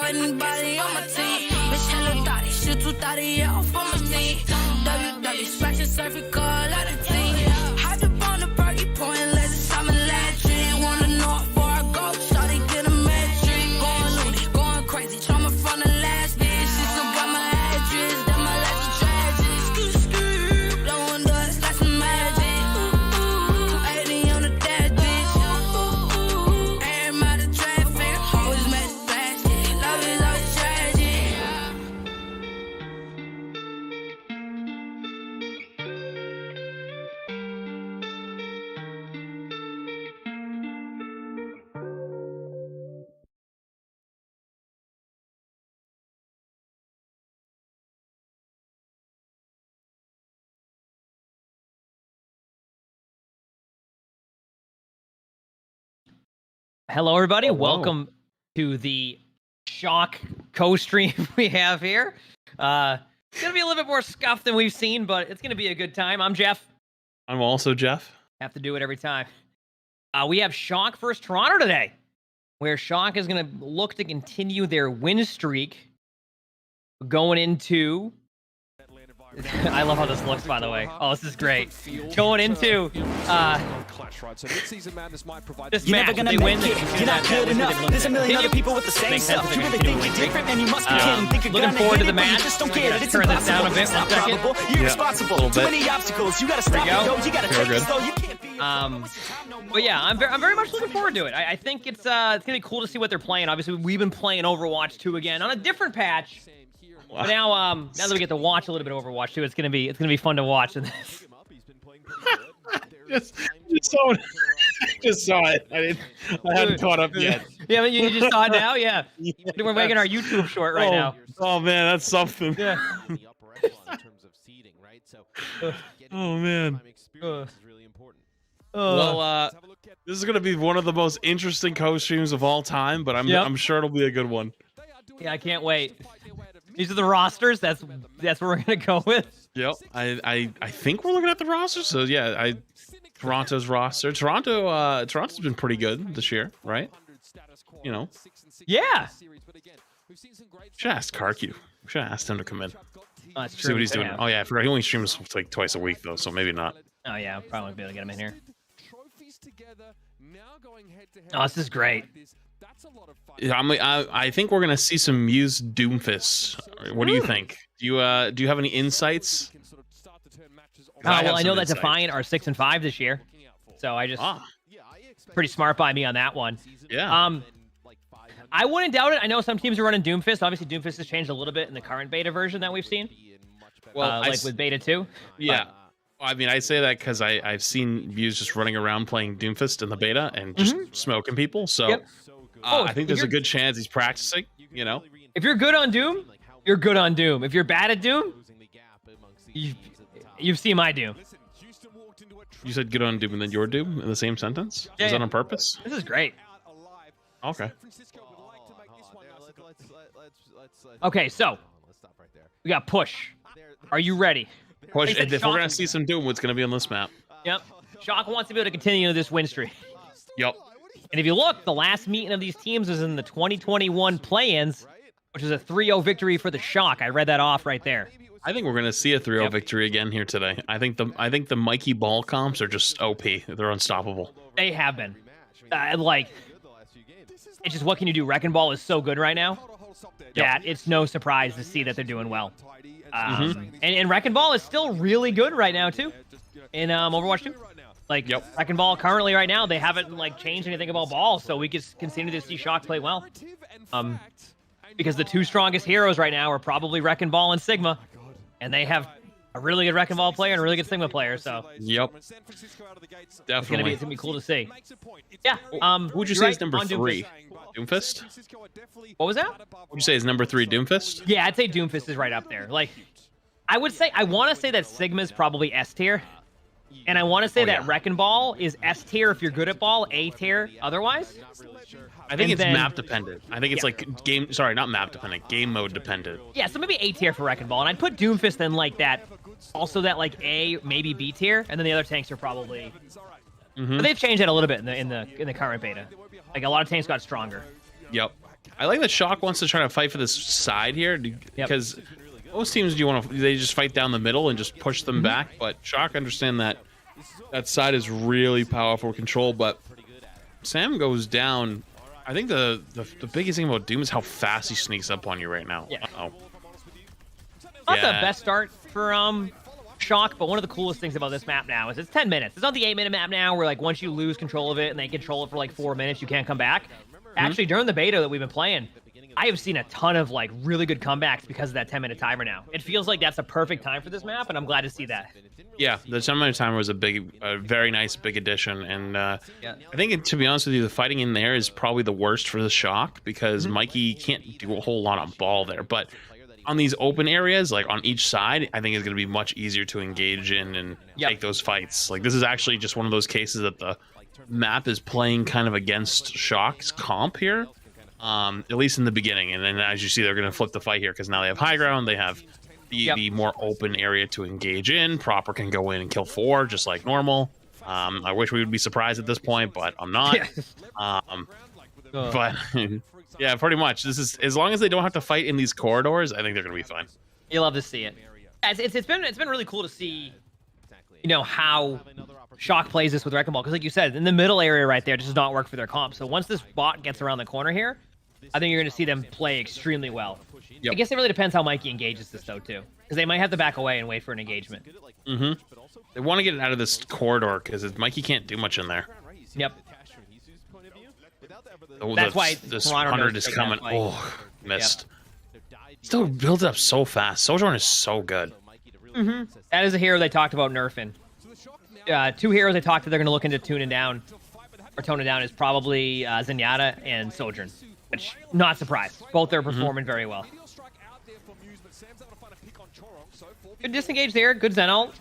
anybody on my team. Michelle Dottie, shoot 230, yeah, off on my team. WW, scratch and cervical, out of team. Hide up on the Bergie point, let the summer electric. Wanna know before I go, shawty get a metric. Going loony, going crazy, trauma from the last bitch. She still got my address, that my life is tragic. Screw, blowing dust like some magic. 280 on the dead bitch. Air him out of traffic, always made it plastic. Love is always tragic. Hello, everybody. Welcome to the Shock co-stream we have here. It's going to be a little bit more scuffed than we've seen, but it's going to be a good time. I'm Jeff. I'm also Jeff. Have to do it every time. We have Shock versus Toronto today, where Shock is going to look to continue their win streak going into... I love how this looks, by the way. Oh, this is great. Going into this match, if they win, you're not good enough. There's a million other people with the same stuff. You really think you're different, and you must be kidding. Think you're looking gonna forward hit to the it, but you match. just don't I'm get gonna it. It's turn this down a impossible. bit. It's not 1 second. probable. You're irresponsible. Too many obstacles. You gotta stop There and you go. You gotta Very take this good. though. You can't be. But yeah, I'm very much looking forward to it. I think it's gonna be cool to see what they're playing. Obviously, we've been playing Overwatch 2 again on a different patch. But now that we get to watch a little bit of Overwatch 2, it's gonna be fun to watch. And just saw it. I hadn't caught up yet. Yeah, but you just saw it now. Yeah, we're making our YouTube short right now. Oh man, that's something. Yeah. Oh man. Well, Well, this is gonna be one of the most interesting co-streams of all time, but I'm sure it'll be a good one. yeah, I can't wait. These are the rosters. That's what we're gonna go with. Yep. I think we're looking at the roster. So yeah, Toronto's roster. Toronto's been pretty good this year, right? You know. Yeah. Should have asked Karku. Should have asked him to come in. Oh, that's See true. what he's doing. Yeah. Oh yeah, I forgot he only streams like twice a week though, so maybe not. Oh yeah, I'll probably be able to get him in here. Oh, this is great. Yeah, I think we're gonna see some Muse Doomfist. What do you think? Do you have any insights? Well, I know that Defiant are 6 and 5 this year, so I just pretty smart by me on that one. Yeah. I wouldn't doubt it. I know some teams are running Doomfist. Obviously, Doomfist has changed a little bit in the current beta version that we've seen. Well, like with beta 2. Yeah. I mean, I say that because I've seen Muse just running around playing Doomfist in the beta and just smoking people. So Yep. I think there's a good chance he's practicing. You know. If you're good on Doom, you're good on Doom. If you're bad at Doom, you've seen my Doom. You said good on Doom and then your Doom in the same sentence. Yeah, Is that yeah. on purpose? This is great. Okay. Okay, so we got push. Are you ready? Push. They said If we're gonna shocking. see some Doom, what's gonna be on this map? Yep. Shock wants to be able to continue this win streak. Yep. And if you look, the last meeting of these teams was in the 2021 play-ins, which is a 3-0 victory for the Shock. I read that off right there. I think we're gonna see a 3-0 victory again here today. I think the Mikey Ball comps are just OP. They're unstoppable. They have been. It's just what can you do? Wrecking Ball is so good right now that it's no surprise to see that they're doing well. And Wrecking Ball is still really good right now too in Overwatch 2. Like Wrecking Ball currently right now, they haven't changed anything about Ball, so we could continue to see Shock play well. Because the 2 strongest heroes right now are probably Wrecking Ball and Sigma, and they have a really good Wrecking Ball player and a really good Sigma player. So yep, definitely. it's gonna be cool to see. Yeah. Who would you say is number 3? Doomfist? What was that? Would you say is number 3 Doomfist? Yeah, I'd say Doomfist is right up there. I want to say that Sigma's probably S tier. And I want to say that Wrecking Ball is S tier if you're good at ball, A tier otherwise. I think it's map dependent. I think it's not map dependent, game mode dependent. Yeah, so maybe A tier for Wrecking Ball. And I'd put Doomfist in that, also that A, maybe B tier. And then the other tanks are probably... But they've changed that a little bit in the current beta. A lot of tanks got stronger. Yep. I like that Shock wants to try to fight for this side here because most teams they just fight down the middle and just push them back, but Shock understand that that side is really powerful control. But Sam goes down. I think the biggest thing about Doom is how fast he sneaks up on you right now. Yeah. Uh-oh. Not the best start for Shock, but one of the coolest things about this map now is it's 10 minutes. It's not the 8-minute map now where like once you lose control of it and they control it for like 4 minutes, you can't come back. Actually, during the beta that we've been playing, I have seen a ton of like really good comebacks because of that 10-minute timer now. It feels like that's a perfect time for this map, and I'm glad to see that. Yeah, the 10-minute timer was a very nice big addition, and I think, to be honest with you, the fighting in there is probably the worst for the Shock because Mikey can't do a whole lot on ball there, but on these open areas, like on each side, I think it's going to be much easier to engage in and take those fights. Like, this is actually just one of those cases that the map is playing kind of against Shock's comp here, at least in the beginning. And then as you see, they're going to flip the fight here because now they have high ground. They have the more open area to engage in. Proper can go in and kill 4 just like normal. I wish we would be surprised at this point, but I'm not. But yeah, pretty much. This is, as long as they don't have to fight in these corridors, I think they're going to be fine. You love to see it. It's been really cool to see, you know, how Shock plays this with Wrecking Ball, because like you said, in the middle area right there, it does not work for their comp. So once this bot gets around the corner here, I think you're going to see them play extremely well. I guess it really depends how Mikey engages this though too, because they might have to back away and wait for an engagement. They want to get it out of this corridor because Mikey can't do much in there. That's why this Toronto 100 is coming. Oh, missed. Still builds up so fast. Sojourn is so good. That is a hero they talked about nerfing. 2 heroes they talked that they're going to look into toning down is probably Zenyatta and Sojourn, which, not surprised. Both are performing very well. Good disengage there. Good Zen ult.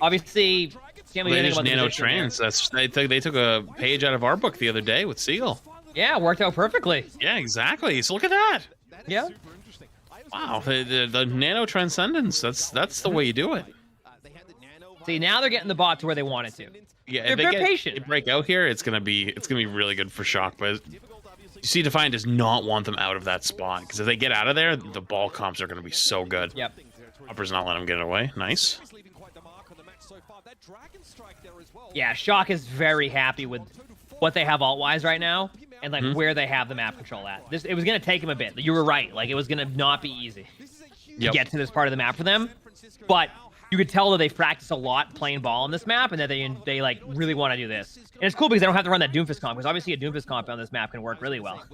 Obviously, can't They just nano trans. They took a page out of our book the other day with Seal. Yeah, worked out perfectly. Yeah, exactly. So look at that. Yeah. Wow, the nano transcendence. That's the way you do it. See, now they're getting the bot to where they want it to. Yeah, they're patient. They break out here. It's gonna be really good for Shock. But you see, Defiant does not want them out of that spot because if they get out of there, the ball comps are gonna be so good. Yep. Upper's not letting them get it away. Nice. Yeah, Shock is very happy with what they have alt-wise right now and like where they have the map control at. It was gonna take them a bit. You were right. Like, it was gonna not be easy to get to this part of the map for them, but you could tell that they practice a lot playing ball on this map and that they like really want to do this. And it's cool because they don't have to run that Doomfist comp, because obviously a Doomfist comp on this map can work really well,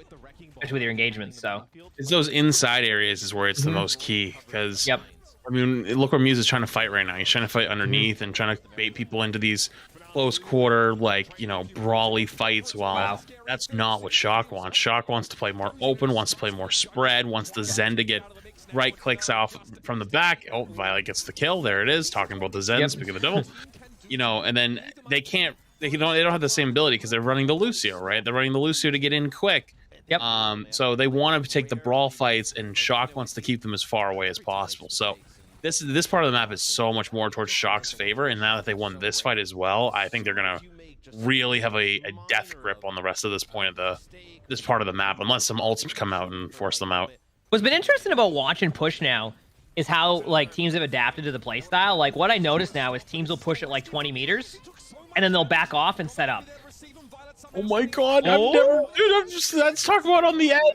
especially with your engagements. So it's those inside areas is where it's the most key, because I mean, look where Muse is trying to fight right now. He's trying to fight underneath and trying to bait people into these close quarter, like, you know, brawly fights. While that's not what Shock wants. Shock wants to play more open, wants to play more spread, wants the Zen to get right clicks off from the back. Oh, Violet gets the kill. There it is. Talking about the Zen, speaking of the devil. You know, and then they don't have the same ability because they're running the Lucio, right? They're running the Lucio to get in quick. So they want to take the brawl fights, and Shock wants to keep them as far away as possible. So this part of the map is so much more towards Shock's favor, and now that they won this fight as well, I think they're gonna really have a death grip on the rest of this point of this part of the map, unless some ults come out and force them out. What's been interesting about watching push now is how like teams have adapted to the playstyle. Like, what I notice now is teams will push at like 20 meters, and then they'll back off and set up. Oh my god! Let's talk about on the end.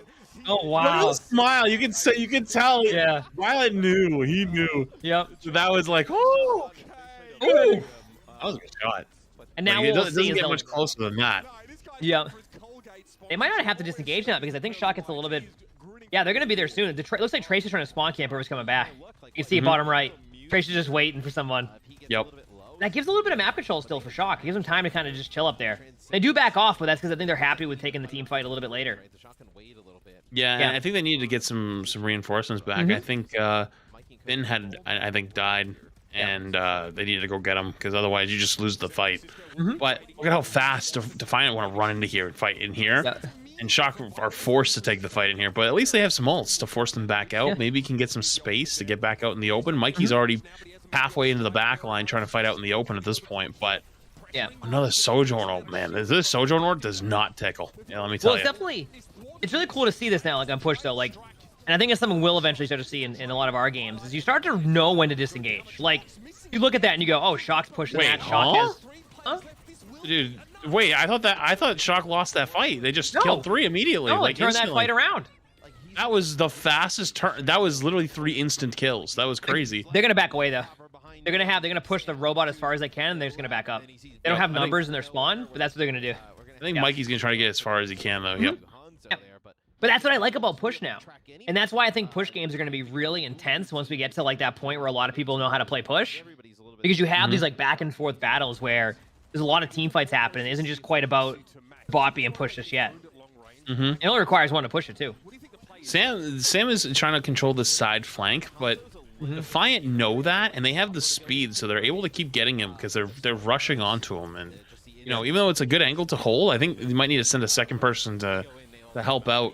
Oh wow! Smile. You can tell. Yeah. Violet knew. He knew. Yep. So that was like, oh. That was a good shot. And now like, we'll it doesn't get much closer than that. Yeah. They might not have to disengage now because I think Shock gets a little bit. Yeah, they're gonna be there soon. Looks like Trace is trying to spawn camp. Whoever's coming back. You can see bottom right. Trace is just waiting for someone. Yep. That gives a little bit of map control still for Shock. It gives them time to kind of just chill up there. They do back off, but that's because I think they're happy with taking the team fight a little bit later. Yeah, and I think they needed to get some reinforcements back. I think Finn had, I think, died, and they needed to go get him, because otherwise you just lose the fight. But look at how fast Defiant want to run into here and fight in here. And Shock are forced to take the fight in here, but at least they have some ults to force them back out. Maybe he can get some space to get back out in the open. Mikey's already halfway into the back line trying to fight out in the open at this point, but another Sojourn ult, man. This Sojourn ult does not tickle. Yeah, let me tell you. Well, it's definitely It's really cool to see this now, like on push though, like, and I think it's something we'll eventually start to see in a lot of our games, is you start to know when to disengage. Like, you look at that and you go, oh, Shock's pushing that. Shock has... Huh? Dude, wait, I thought Shock lost that fight. They just killed 3 immediately. No, like, turn that fight around. That was the fastest turn. That was literally 3 instant kills. That was crazy. They're gonna back away though. They're gonna push the robot as far as they can, and they're just gonna back up. They don't have numbers in their spawn, but that's what they're gonna do. I think Mikey's gonna try to get as far as he can though. Yep. But that's what I like about push now. And that's why I think push games are going to be really intense once we get to like that point where a lot of people know how to play push. Because you have these like back and forth battles where there's a lot of team fights happening. It isn't just quite about bot being pushed just yet. It only requires one to push it too. Sam is trying to control the side flank, but Defiant know that, and they have the speed, so they're able to keep getting him because they're rushing onto him. And you know, even though it's a good angle to hold, I think you might need to send a second person to help out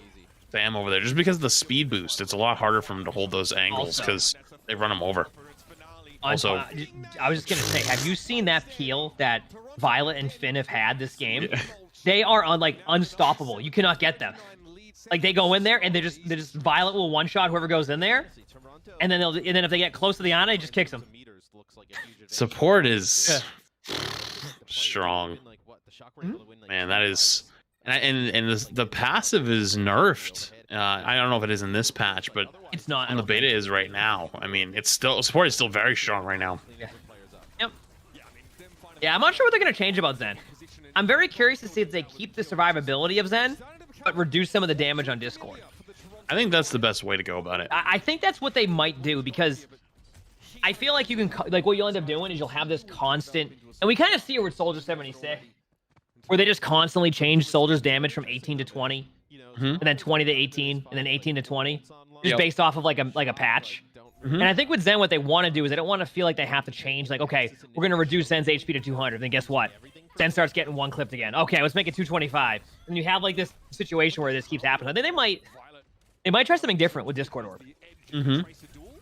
Sam over there, just because of the speed boost. It's a lot harder for him to hold those angles because they run him over. Also, I was just gonna say, have you seen that peel that Violet and Finn have had this game? They are unstoppable. You cannot get them. Like, they go in there and they just Violet will one shot whoever goes in there, and then if they get close to the Ana, he just kicks them. Support is strong. Man, that is. And the passive is nerfed. I don't know if it is in this patch, but it's not. On the beta is right now. I mean, it's still support is still very strong right now. Yeah. Yep. Yeah, I'm not sure what they're gonna change about Zen. I'm very curious to see if they keep the survivability of Zen, but reduce some of the damage on Discord. I think that's the best way to go about it. I think that's what they might do, because I feel like you can what you'll end up doing is you'll have this constant, and we kind of see it with Soldier 76. Where they just constantly change soldiers' damage from 18 to 20, and then 20 to 18, and then 18 to 20, just based off of like a patch. And I think with Zen, what they want to do is they don't want to feel like they have to change. Like, okay, we're gonna reduce Zen's HP to 200. Then guess what? Zen starts getting one clipped again. Okay, let's make it 225. And you have like this situation where this keeps happening. I think they might try something different with Discord Orb. And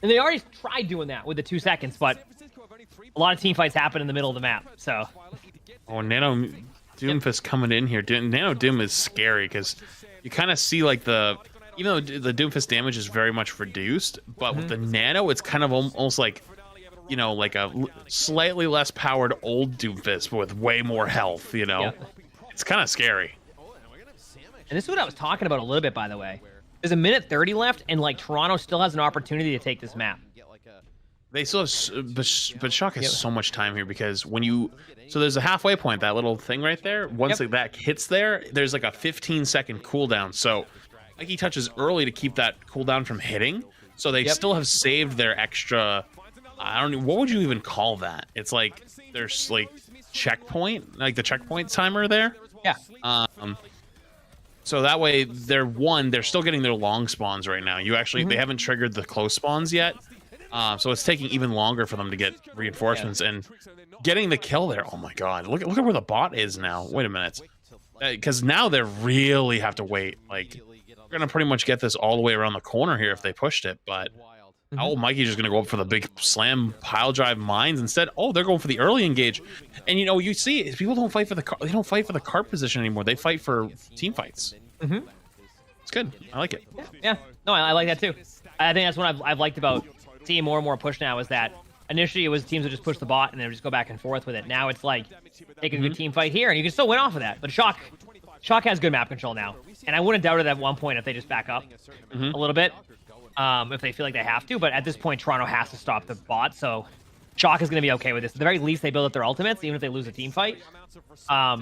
they already tried doing that with the 2 seconds, but a lot of team fights happen in the middle of the map. So. Oh, Nano. Doomfist coming in here. Nano Doom is scary because you kind of see like even though the Doomfist damage is very much reduced, but with the Nano, it's kind of almost like, you know, like a slightly less powered old Doomfist, but with way more health, you know? It's kind of scary. And this is what I was talking about a little bit, by the way. There's a minute 30 left, and like Toronto still has an opportunity to take this map. They still have, but Shock has so much time here because so there's a halfway point, that little thing right there. Once like that hits there's like a 15-second cooldown. So like he touches early to keep that cooldown from hitting. So they still have saved their extra. I don't know, what would you even call that? It's like there's like checkpoint, like the checkpoint timer there. Yeah. So that way they're still getting their long spawns right now. They haven't triggered the close spawns yet. So it's taking even longer for them to get reinforcements and getting the kill there. Oh my god, look at where the bot is now. Wait a minute, because now they really have to wait. Like, they're gonna pretty much get this all the way around the corner here if they pushed it. But Mikey's just gonna go up for the big slam pile drive mines instead. Oh, they're going for the early engage, and you know, you see people don't fight for they don't fight for the cart position anymore. They fight for team fights. It's good. I like it. Yeah. No, I like that too. I think that's what I've liked about seeing more and more push now, is that initially it was teams would just push the bot and then just go back and forth with it. Now it's like take a good team fight here and you can still win off of that. But Shock has good map control now, and I wouldn't doubt it at one point if they just back up a little bit, if they feel like they have to. But at this point, Toronto has to stop the bot, so Shock is going to be okay with this. At the very least, they build up their ultimates, even if they lose a team fight,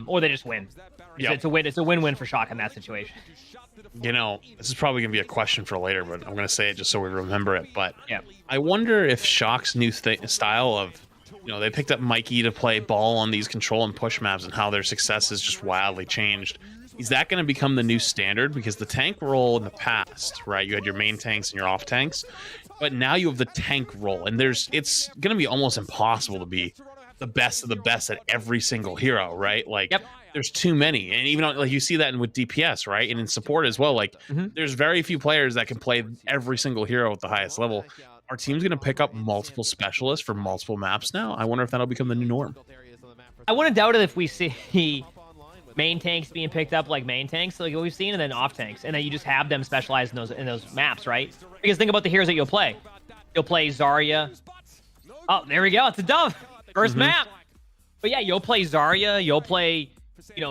or they just win. It's a win-win for Shock in that situation. You know, this is probably going to be a question for later, but I'm going to say it just so we remember it. But I wonder if Shock's new style of, you know, they picked up Mikey to play ball on these control and push maps, and how their success has just wildly changed. Is that going to become the new standard? Because the tank role in the past, right, you had your main tanks and your off tanks, but now you have the tank role, and it's going to be almost impossible to be the best of the best at every single hero, right? Like, there's too many, and even like you see that with DPS, right, and in support as well. Like, there's very few players that can play every single hero at the highest level. Our team's going to pick up multiple specialists for multiple maps now. I wonder if that'll become the new norm. I wouldn't doubt it if we see main tanks being picked up like main tanks, like what we've seen, and then off tanks, and then you just have them specialized in those maps, right? Because think about the heroes that you'll play. You'll play Zarya. Oh, there we go. It's a dove. First map. But yeah, you'll play Zarya. You'll play,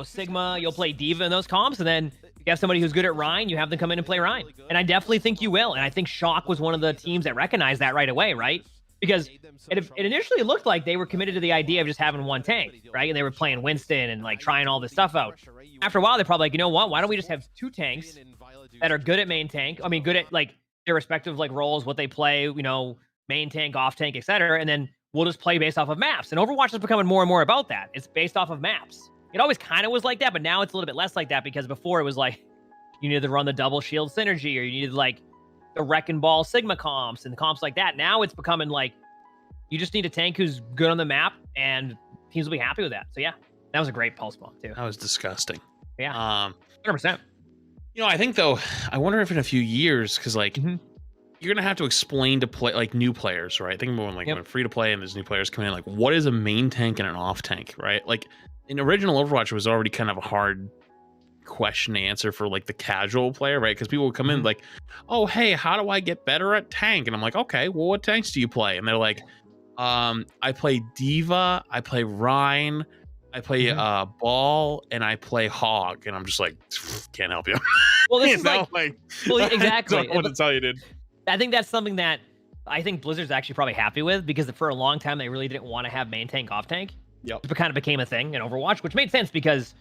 Sigma. You'll play D.Va in those comps, and then you have somebody who's good at Rhine. You have them come in and play Rhine, and I definitely think you will. And I think Shock was one of the teams that recognized that right away, right? Because it initially looked like they were committed to the idea of just having one tank, right? And they were playing Winston and like trying all this stuff out. After a while, they're probably like, you know what? Why don't we just have 2 tanks that are good at main tank? I mean, good at like their respective like roles, what they play, main tank, off tank, etc. And then we'll just play based off of maps. And Overwatch is becoming more and more about that. It's based off of maps. It always kind of was like that, but now it's a little bit less like that because before it was like you needed to run the double shield synergy, or you needed like the Wrecking Ball Sigma comps and comps like that. Now it's becoming like you just need a tank who's good on the map, and teams will be happy with that. So yeah, that was a great pulse bomb too. That was disgusting. Yeah, 100%. I think though, I wonder if in a few years, because like you're gonna have to explain to play like new players, right? Think about when free to play and there's new players coming in, like what is a main tank and an off tank, right? Like in original Overwatch, it was already kind of a hard question to answer for like the casual player, right? Because people would come in like, oh hey, how do I get better at tank? And I'm like, okay, well what tanks do you play? And they're like, I play D.Va, I play Rhine, I play Ball, and I play Hog. And I'm just like, can't help you. Well, this is well, exactly. I don't know what to tell you, dude. I think that's something that I think Blizzard's actually probably happy with, because for a long time they really didn't want to have main tank, off tank. Yep. It kind of became a thing in Overwatch, which made sense because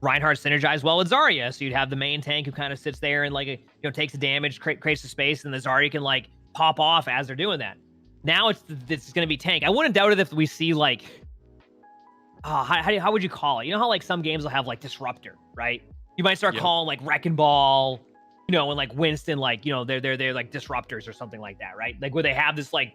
Reinhardt synergized well with Zarya, so you'd have the main tank who kind of sits there and like takes the damage, creates the space, and the Zarya can like pop off as they're doing that. Now it's going to be tank. I wouldn't doubt it if we see like, how would you call it? You know how like some games will have like disruptor, right? You might start calling like Wrecking Ball, and like Winston, like they're like disruptors or something like that, right? Like where they have this like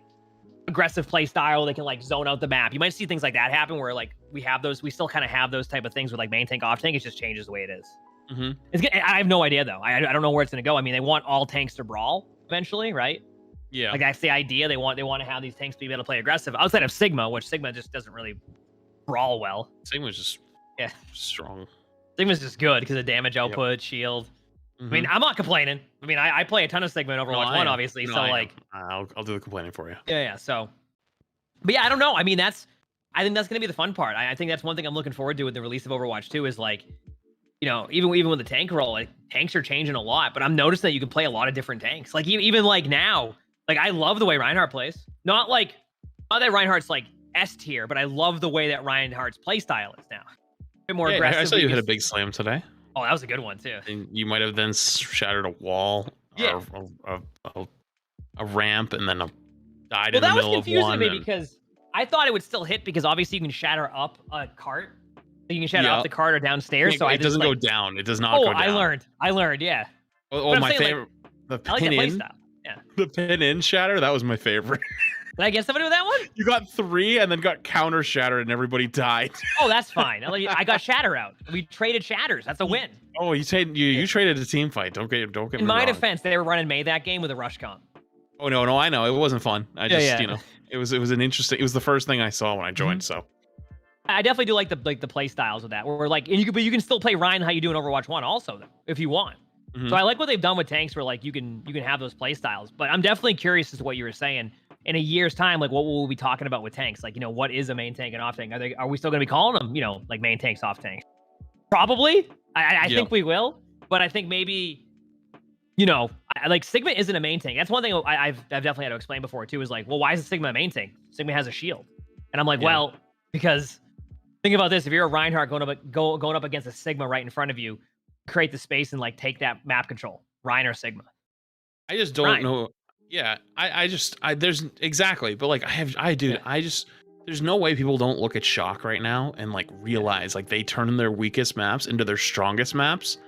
aggressive play style, they can like zone out the map. You might see things like that happen where like we still kind of have those type of things with like main tank, off tank. It just changes the way it is. I have no idea though. I don't know where it's gonna go. I mean, they want all tanks to brawl eventually, right? Yeah. Like that's the idea. They want to have these tanks be able to play aggressive outside of Sigma, which Sigma just doesn't really brawl well. Sigma's just strong. Sigma's just good because of damage output, shield. I mean, I'm not complaining. I mean, I play a ton of Sigma in Overwatch 1, obviously. No, so like, I'll do the complaining for you. Yeah. So, but yeah, I don't know. I mean, I think that's gonna be the fun part. I think that's one thing I'm looking forward to with the release of Overwatch 2 is like, even with the tank role, like tanks are changing a lot. But I'm noticing that you can play a lot of different tanks. Like even like now, like I love the way Reinhardt plays. Not that Reinhardt's like S tier, but I love the way that Reinhardt's play style is now. A bit more aggressive. I saw you hit a big slam today. Oh, that was a good one too. And you might have then shattered a wall, or a ramp, and then died in the middle of one. That was confusing me because I thought it would still hit because obviously you can shatter up a cart. You can shatter up the cart or downstairs. So it doesn't go down. It does not go down. I learned. Yeah. Oh, my favorite. The pin in. Yeah. The pin in shatter. That was my favorite. Did I get somebody with that one? You got 3 and then got counter shattered and everybody died. Oh, that's fine. I got shatter out. We traded shatters. That's a win. Oh, you traded a team fight. Don't get me wrong. In my defense, they were running May that game with a rush comp. Oh no, I know it wasn't fun. I just it was an interesting. It was the first thing I saw when I joined. So I definitely do like the play styles of that. Where we're like, but you can still play Ryan how you do in Overwatch 1 also though, if you want. So I like what they've done with tanks where like you can have those play styles. But I'm definitely curious as to what you were saying. In a year's time, like what will we be talking about with tanks? Like, what is a main tank and off tank? Are we still going to be calling them, like main tanks, off tanks? Probably. I think we will. But I think maybe, like Sigma isn't a main tank. That's one thing I've definitely had to explain before too. Is like, well, why is Sigma a main tank? Sigma has a shield, and I'm like, well, because think about this: if you're a Reinhardt going up against a Sigma right in front of you, create the space and like take that map control, Ryan or Sigma. I just don't know. Yeah, there's exactly, but like there's no way people don't look at Shock right now and like realize like they turn their weakest maps into their strongest maps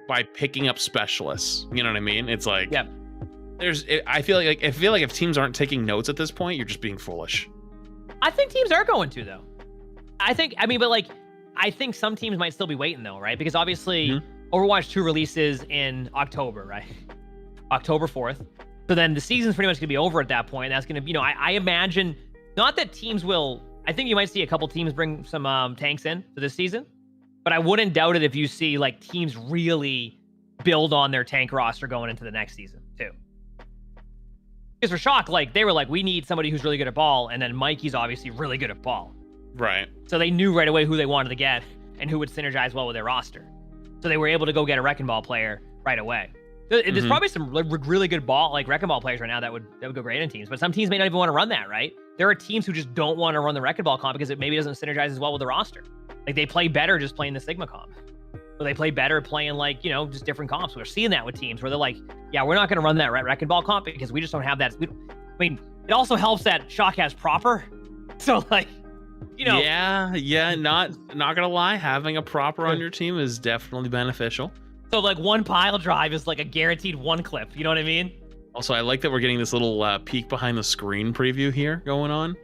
by picking up specialists. You know what I mean? It's like, I feel like if teams aren't taking notes at this point, you're just being foolish. I think teams are going to though. I think some teams might still be waiting though, right? Because obviously Overwatch 2 releases in October, right? October 4th. So then the season's pretty much going to be over at that point. That's going to, I imagine, not that teams will, I think you might see a couple teams bring some tanks in for this season. But I wouldn't doubt it if you see like teams really build on their tank roster going into the next season too. Because for Shock, like they were like, we need somebody who's really good at ball, and then Mikey's obviously really good at ball. Right. So they knew right away who they wanted to get and who would synergize well with their roster. So they were able to go get a Wrecking Ball player right away. There's probably some really good ball, like Wrecking Ball players right now that would go great in teams, but some teams may not even want to run that, right? There are teams who just don't want to run the Wrecking Ball comp because it maybe doesn't synergize as well with the roster. Like they play better just playing the Sigma comp. Or they play better playing like, you know, just different comps. We're seeing that with teams where they're like, yeah, we're not going to run that Wrecking Ball comp because we just don't have that. I mean, it also helps that Shock has proper. So like, you know. Yeah, not gonna lie, having a proper on your team is definitely beneficial. So like one pile drive is like a guaranteed one clip. You know what I mean? Also, I like that we're getting this little peek behind the screen preview here going on,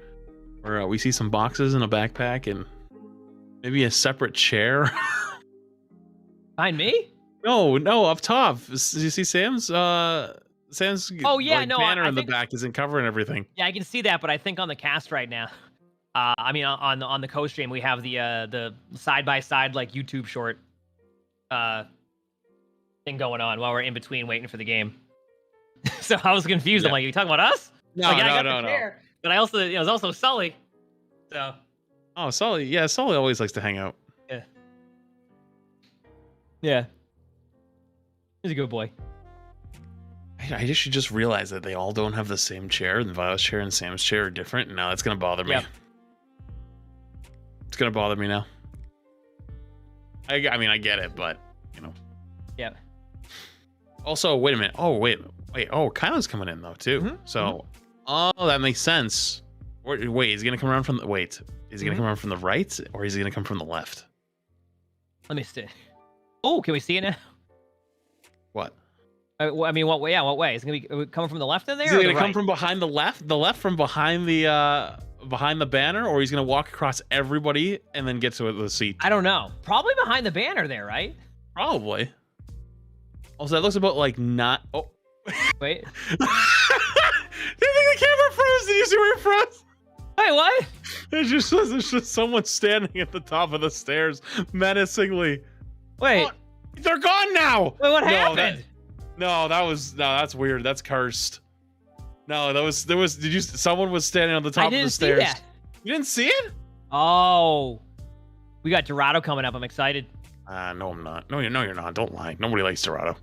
where we see some boxes and a backpack and maybe a separate chair. Behind me? No, up top. You see Sam's? Sam's banner in the back isn't covering everything. Yeah, I can see that, but I think on the cast right now, I mean on the co-stream we have the side by side like YouTube short thing going on while we're in between waiting for the game. So I was confused. I'm like, are you talking about us? No, like, no. Chair, but I also, it was also Sully. So. Oh, Sully. Yeah, Sully always likes to hang out. Yeah. Yeah. He's a good boy. I just realized that they all don't have the same chair, and Violet's chair and Sam's chair are different. And now that's gonna bother me. Yep. It's gonna bother me now. I mean, I get it, but you know. Yeah. Also, wait a minute. Oh, wait. Oh, Kylo's coming in though too. So, oh, that makes sense. Wait, is he gonna come around from the? Wait, is he gonna come around from the right, or is he gonna come from the left? Let me see. Oh, can we see it now? What? I mean, what way? Yeah, what way? Is it gonna be coming from the left in there? Is he gonna come from behind the left? The left from behind the banner, or he's gonna walk across everybody and then get to the seat? I don't know. Probably behind the banner there, right? Probably. Also, that looks about like not. Oh. Wait. Do you think the camera froze? Did you see where it froze? Wait, what? There's just someone standing at the top of the stairs menacingly. Wait. Oh, they're gone now. Wait, what happened? That's weird. That's cursed. No, someone was standing on the top of the stairs. See that. You didn't see it? Oh. We got Dorado coming up. I'm excited. No, I'm not. No, you're not. Don't lie. Nobody likes Dorado.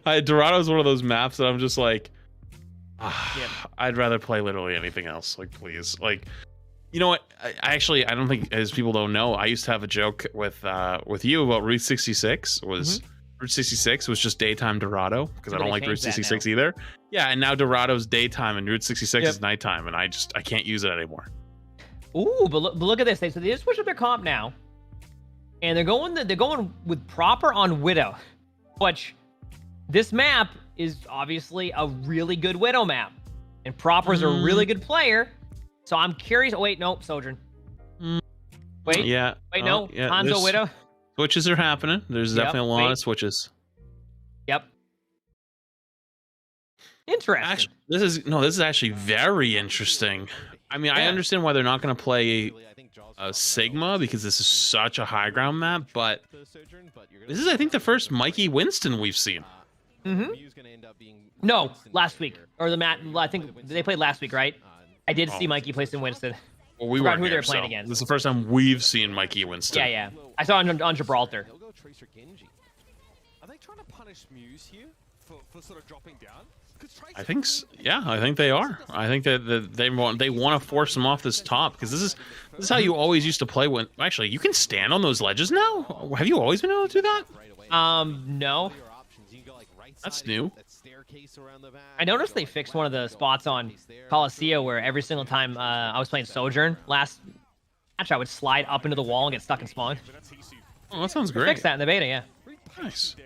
Dorado's one of those maps that I'm just like, I'd rather play literally anything else. Like, please. Like, you know what? I don't think, as people don't know, I used to have a joke with you about Route 66. Route 66 was just daytime Dorado, because I don't like Route 66 either. Yeah, and now Dorado's daytime and Route 66 is nighttime, and I can't use it anymore. Ooh, but look at this. So they just switched up their comp now, and they're going with proper on Widow, which this map is obviously a really good Widow map, and proper's a really good player. So I'm curious. Oh, wait, no, Sojourn. Wait, yeah. Wait, no, yeah, Hanzo Widow. Switches are happening. There's definitely a lot of switches. Yep. Interesting. Actually, this is actually very interesting. I mean, I understand why they're not going to play Sigma, because this is such a high ground map, but this is, I think, the first Mikey Winston we've seen. No, last week, or the mat. I think they played last week, right? I did see Mikey play some Winston. Well, we weren't who here, they were playing against. This is the first time we've seen Mikey Winston. Yeah. I saw on Gibraltar. Are they trying to punish Muse here for sort of dropping down? I think, yeah, I think they are. I think that they want to force him off this top, because this is how you always used to play. When actually you can stand on those ledges now. Have you always been able to do that? No. That's new. I noticed they fixed one of the spots on Coliseum where every single time I was playing Sojourn last match, I would slide up into the wall and get stuck in spawn. Oh, that sounds great. Fix that in the beta, yeah. Nice.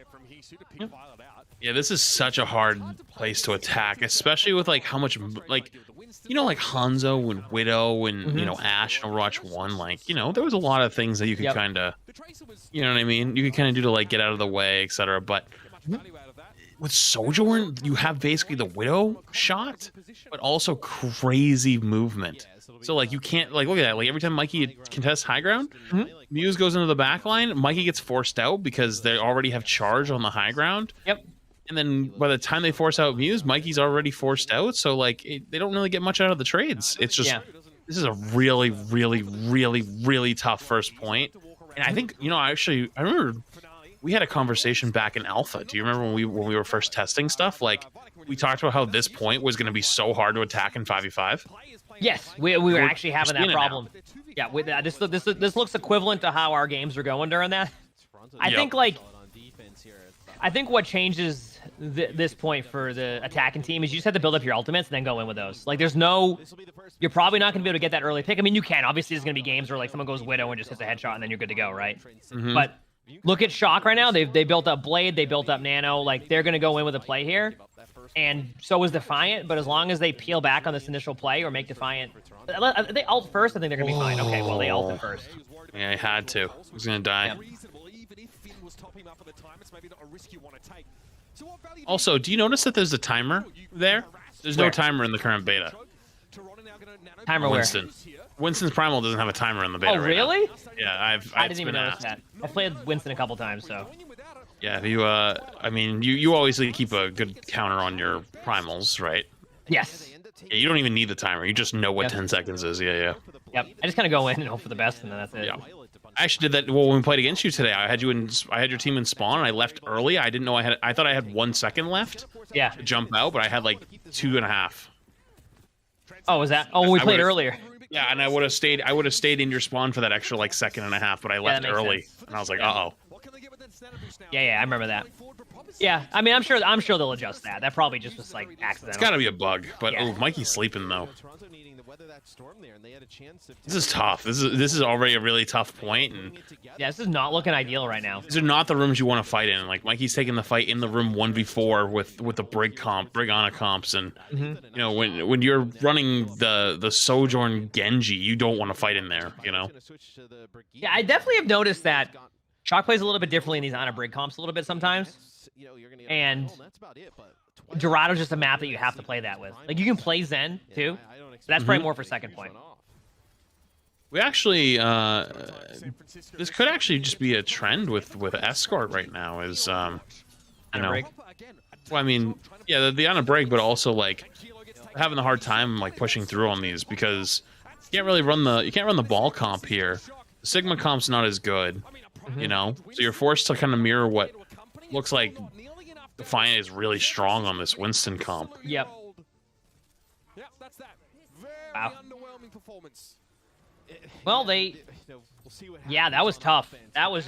Yeah, this is such a hard place to attack, especially with like how much, like, you know, like Hanzo and Widow and you know, Ash and Overwatch 1. Like, you know, there was a lot of things that you could kind of, you know what I mean? You could kind of do to like get out of the way, etc. But with Sojourn, you have basically the Widow shot, but also crazy movement. So like you can't like look at that. Like every time Mikey contests high ground, Muse goes into the back line. Mikey gets forced out because they already have charge on the high ground. Yep. And then by the time they force out Muse, Mikey's already forced out. So like they don't really get much out of the trades. It's just this is a really, really, really, really tough first point. And I think I remember we had a conversation back in Alpha. Do you remember when we were first testing stuff? Like we talked about how this point was going to be so hard to attack in 5v5. Yes, we were actually having that problem. Yeah, with that, this looks equivalent to how our games are going during that. I think what changes this point for the attacking team is you just have to build up your ultimates and then go in with those. Like you're probably not going to be able to get that early pick. I mean, you can. Obviously, there's going to be games where like someone goes Widow and just hits a headshot and then you're good to go, right? But look at Shock right now. They built up Blade, they built up Nano. Like they're going to go in with a play here. And so is Defiant, but as long as they peel back on this initial play or make Defiant... They ult first, I think they're going to be fine. Okay, well, they ulted first. Yeah, I had to. I was going to die. Also, do you notice that there's a timer there? There's no timer in the current beta. Timer where? Winston's Primal doesn't have a timer in the beta. Oh, really? Yeah, I didn't even notice that. I've played Winston a couple times, so... Yeah, I mean, you always keep a good counter on your primals, right? Yes. Yeah, you don't even need the timer. You just know what 10 seconds is. Yeah. Yep. I just kind of go in and hope for the best, and then that's it. Yeah. I actually did that. Well, when we played against you today, I had your team in spawn, and I left early. I didn't know I thought I had 1 second left. Yeah. To jump out, but I had like 2.5. Oh, was that? Oh, we played earlier. Yeah, and I would have stayed in your spawn for that extra like 1.5 seconds, but I left early, and I was like, uh-oh. Yeah, I remember that. Yeah, I mean, I'm sure they'll adjust that. That probably just was like accidental. It's got to be a bug, but Mikey's sleeping though. This is tough. This is already a really tough point, and yeah, this is not looking ideal right now. These are not the rooms you want to fight in. Like Mikey's taking the fight in the room 1v4 with the Brig Ana comps, and when you're running the Sojourn Genji, you don't want to fight in there. Yeah, I definitely have noticed that Shock plays a little bit differently in these Ana Brig comps a little bit sometimes, and Dorado's just a map that you have to play that with. Like you can play Zen too. So that's probably more for second point. We actually, this could actually just be a trend with Escort right now. Is Ana Brig. Well, I mean, yeah, the Ana Brig, but also like having a hard time like pushing through on these because you can't really run the ball comp here. The Sigma comp's not as good, so you're forced to kind of mirror what looks like Defiant is really strong on this Winston comp. Yep. Wow. Well, yeah, that was tough. That was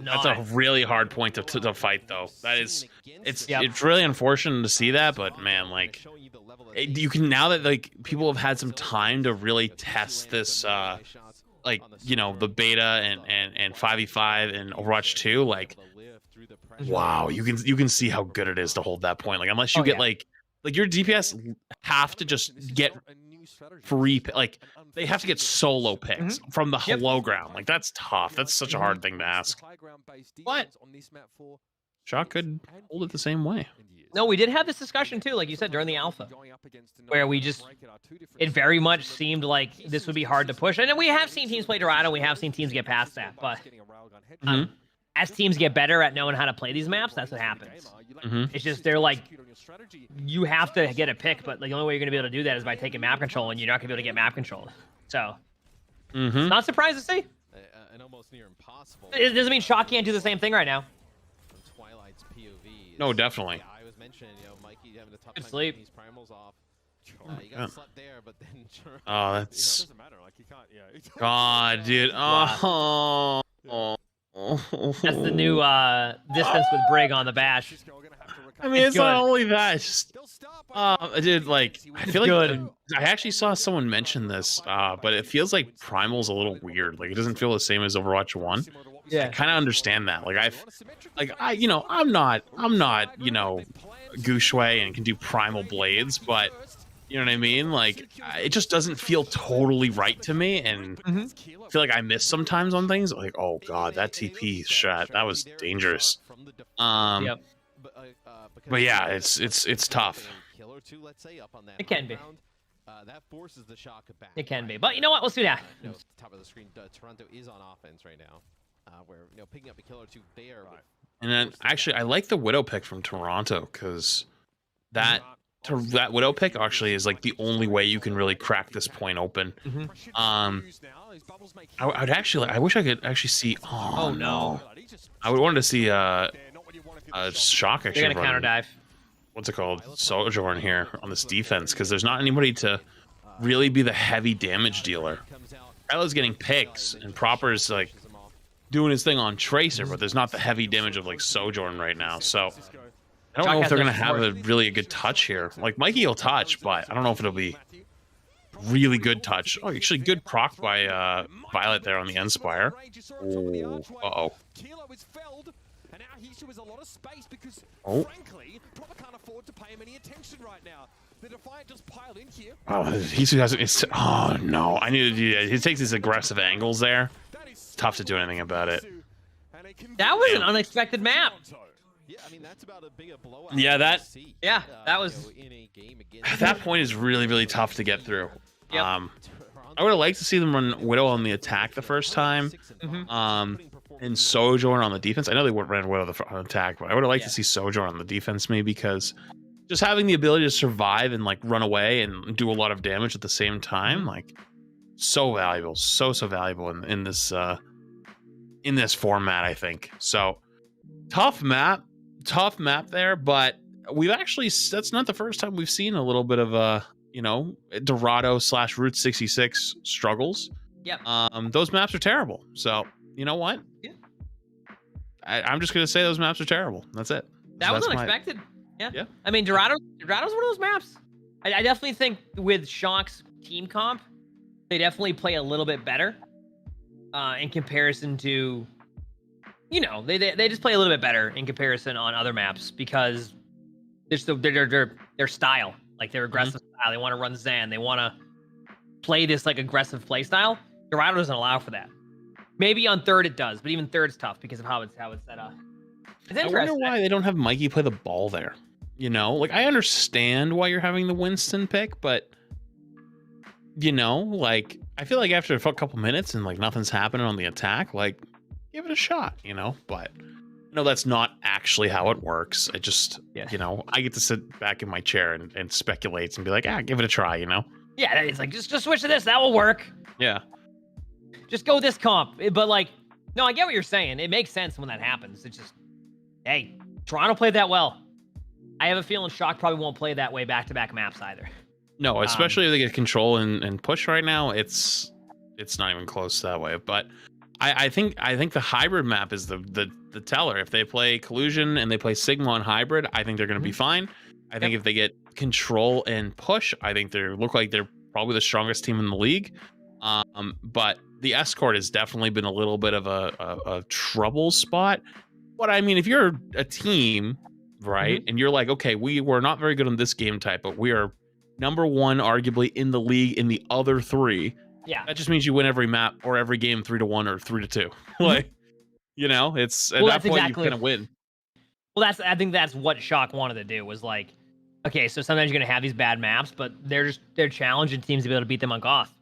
not. That's a really hard point to fight, though. It's really unfortunate to see that, but man, like, you can now that like people have had some time to really test this, like the beta and 5v5 and Overwatch 2, like, wow, you can see how good it is to hold that point. Like, unless you get like your DPS have to just get free, like they have to get solo picks from the hello ground. Like that's tough. That's such a hard thing to ask. But Shock could hold it the same way. No, we did have this discussion too, like you said, during the alpha, where it very much seemed like this would be hard to push. And then we have seen teams play Dorado, we have seen teams get past that, but as teams get better at knowing how to play these maps, that's what happens. It's just they're like, you have to get a pick, but like, the only way you're going to be able to do that is by taking map control, and you're not going to be able to get map control. So, not surprised to see. And almost near impossible. It doesn't mean Shock can't do the same thing right now. Twilight's POV. No, definitely. Yeah, I was mentioning, Mikey having a tough Good time sleep. getting these primals off. You got slept there, but then oh, that's doesn't matter. Like you can't. Yeah. God, dude. Oh. That's the new distance with Brig on the bash. I mean, it's not only that. It's just, dude, like, I feel like I actually saw someone mention this, but it feels like Primal's a little weird. Like, it doesn't feel the same as Overwatch 1. Yeah. I kind of understand that. Like, I'm not, Goo Shui and can do Primal Blades, but you know what I mean? Like, it just doesn't feel totally right to me, and I feel like I miss sometimes on things. Like, oh god, that TP shot, that was dangerous. But yeah, it's tough. It can be. It can be. But you know what? We'll see that. Top of the screen, Toronto is on offense right now, where picking up a kill or two there. Right. And then actually, I like the Widow pick from Toronto because that Widow pick actually is like the only way you can really crack this point open. I wish I could actually see. Oh no! I would wanted to see Shock actually. They're gonna counter dive. What's it called? Sojourn here on this defense because there's not anybody to really be the heavy damage dealer. Kylo's getting picks and Proper's like doing his thing on Tracer, but there's not the heavy damage of like Sojourn right now. So I don't know if they're gonna have a really good touch here. Like Mikey will touch, but I don't know if it'll be really good touch. Oh, actually good proc by Violet there on the Endspire. Oh, And now he still has a lot of space because, frankly, Proper can't afford to pay him any attention right now. The Defiant just piled in here. Oh, Hisu hasn't. Oh no! I need to do that. He takes these aggressive angles there. It's tough to do anything about it. That was an unexpected map. Yeah, I mean that's about a bigger blowout. Yeah, that was. That point is really tough to get through. Yep. I would have liked to see them run Widow on the attack the first time. And Sojourn on the defense. I know they ran Widow on attack, but I would have liked to see Sojourn on the defense maybe because just having the ability to survive and like run away and do a lot of damage at the same time, like so valuable, so valuable in this format. I think so. Tough map there, but we've actually that's not the first time we've seen a little bit of Dorado / Route 66 struggles. Yep. Those maps are terrible. So you know what? Yeah. I'm just gonna say those maps are terrible. That's it. That was unexpected. Yeah. I mean, Dorado's one of those maps. I definitely think with Shock's team comp, they definitely play a little bit better in comparison to, they just play a little bit better in comparison on other maps because their style, like their aggressive style. They want to run Zen. They want to play this like aggressive play style. Dorado doesn't allow for that. Maybe on third it does, but even third's tough because of how it's set up. I wonder why they don't have Mikey play the ball there. Like I understand why you're having the Winston pick, but like I feel like after a couple minutes and like nothing's happening on the attack, like give it a shot, But that's not actually how it works. I just, I get to sit back in my chair and speculate and be like, give it a try, Yeah, it's like just switch to this, that will work. Yeah. Just go this comp. But like, no, I get what you're saying. It makes sense when that happens. It's just, hey, Toronto played that well. I have a feeling Shock probably won't play that way back-to-back maps either. No, especially if they get control and push right now, it's not even close that way. But I think the hybrid map is the teller. If they play Collusion and they play Sigma on hybrid, I think they're going to be fine. I think if they get control and push, I think look like they're probably the strongest team in the league. But the Escort has definitely been a little bit of a trouble spot. But I mean, if you're a team, right, and you're like, okay, we were not very good on this game type, but we are number one, arguably, in the league in the other three. Yeah, that just means you win every map or every game 3-1 or 3-2. Like, it's at that point you kind of win. Well, I think that's what Shock wanted to do was like, okay, so sometimes you're gonna have these bad maps, but they're challenging teams to be able to beat them on Goth.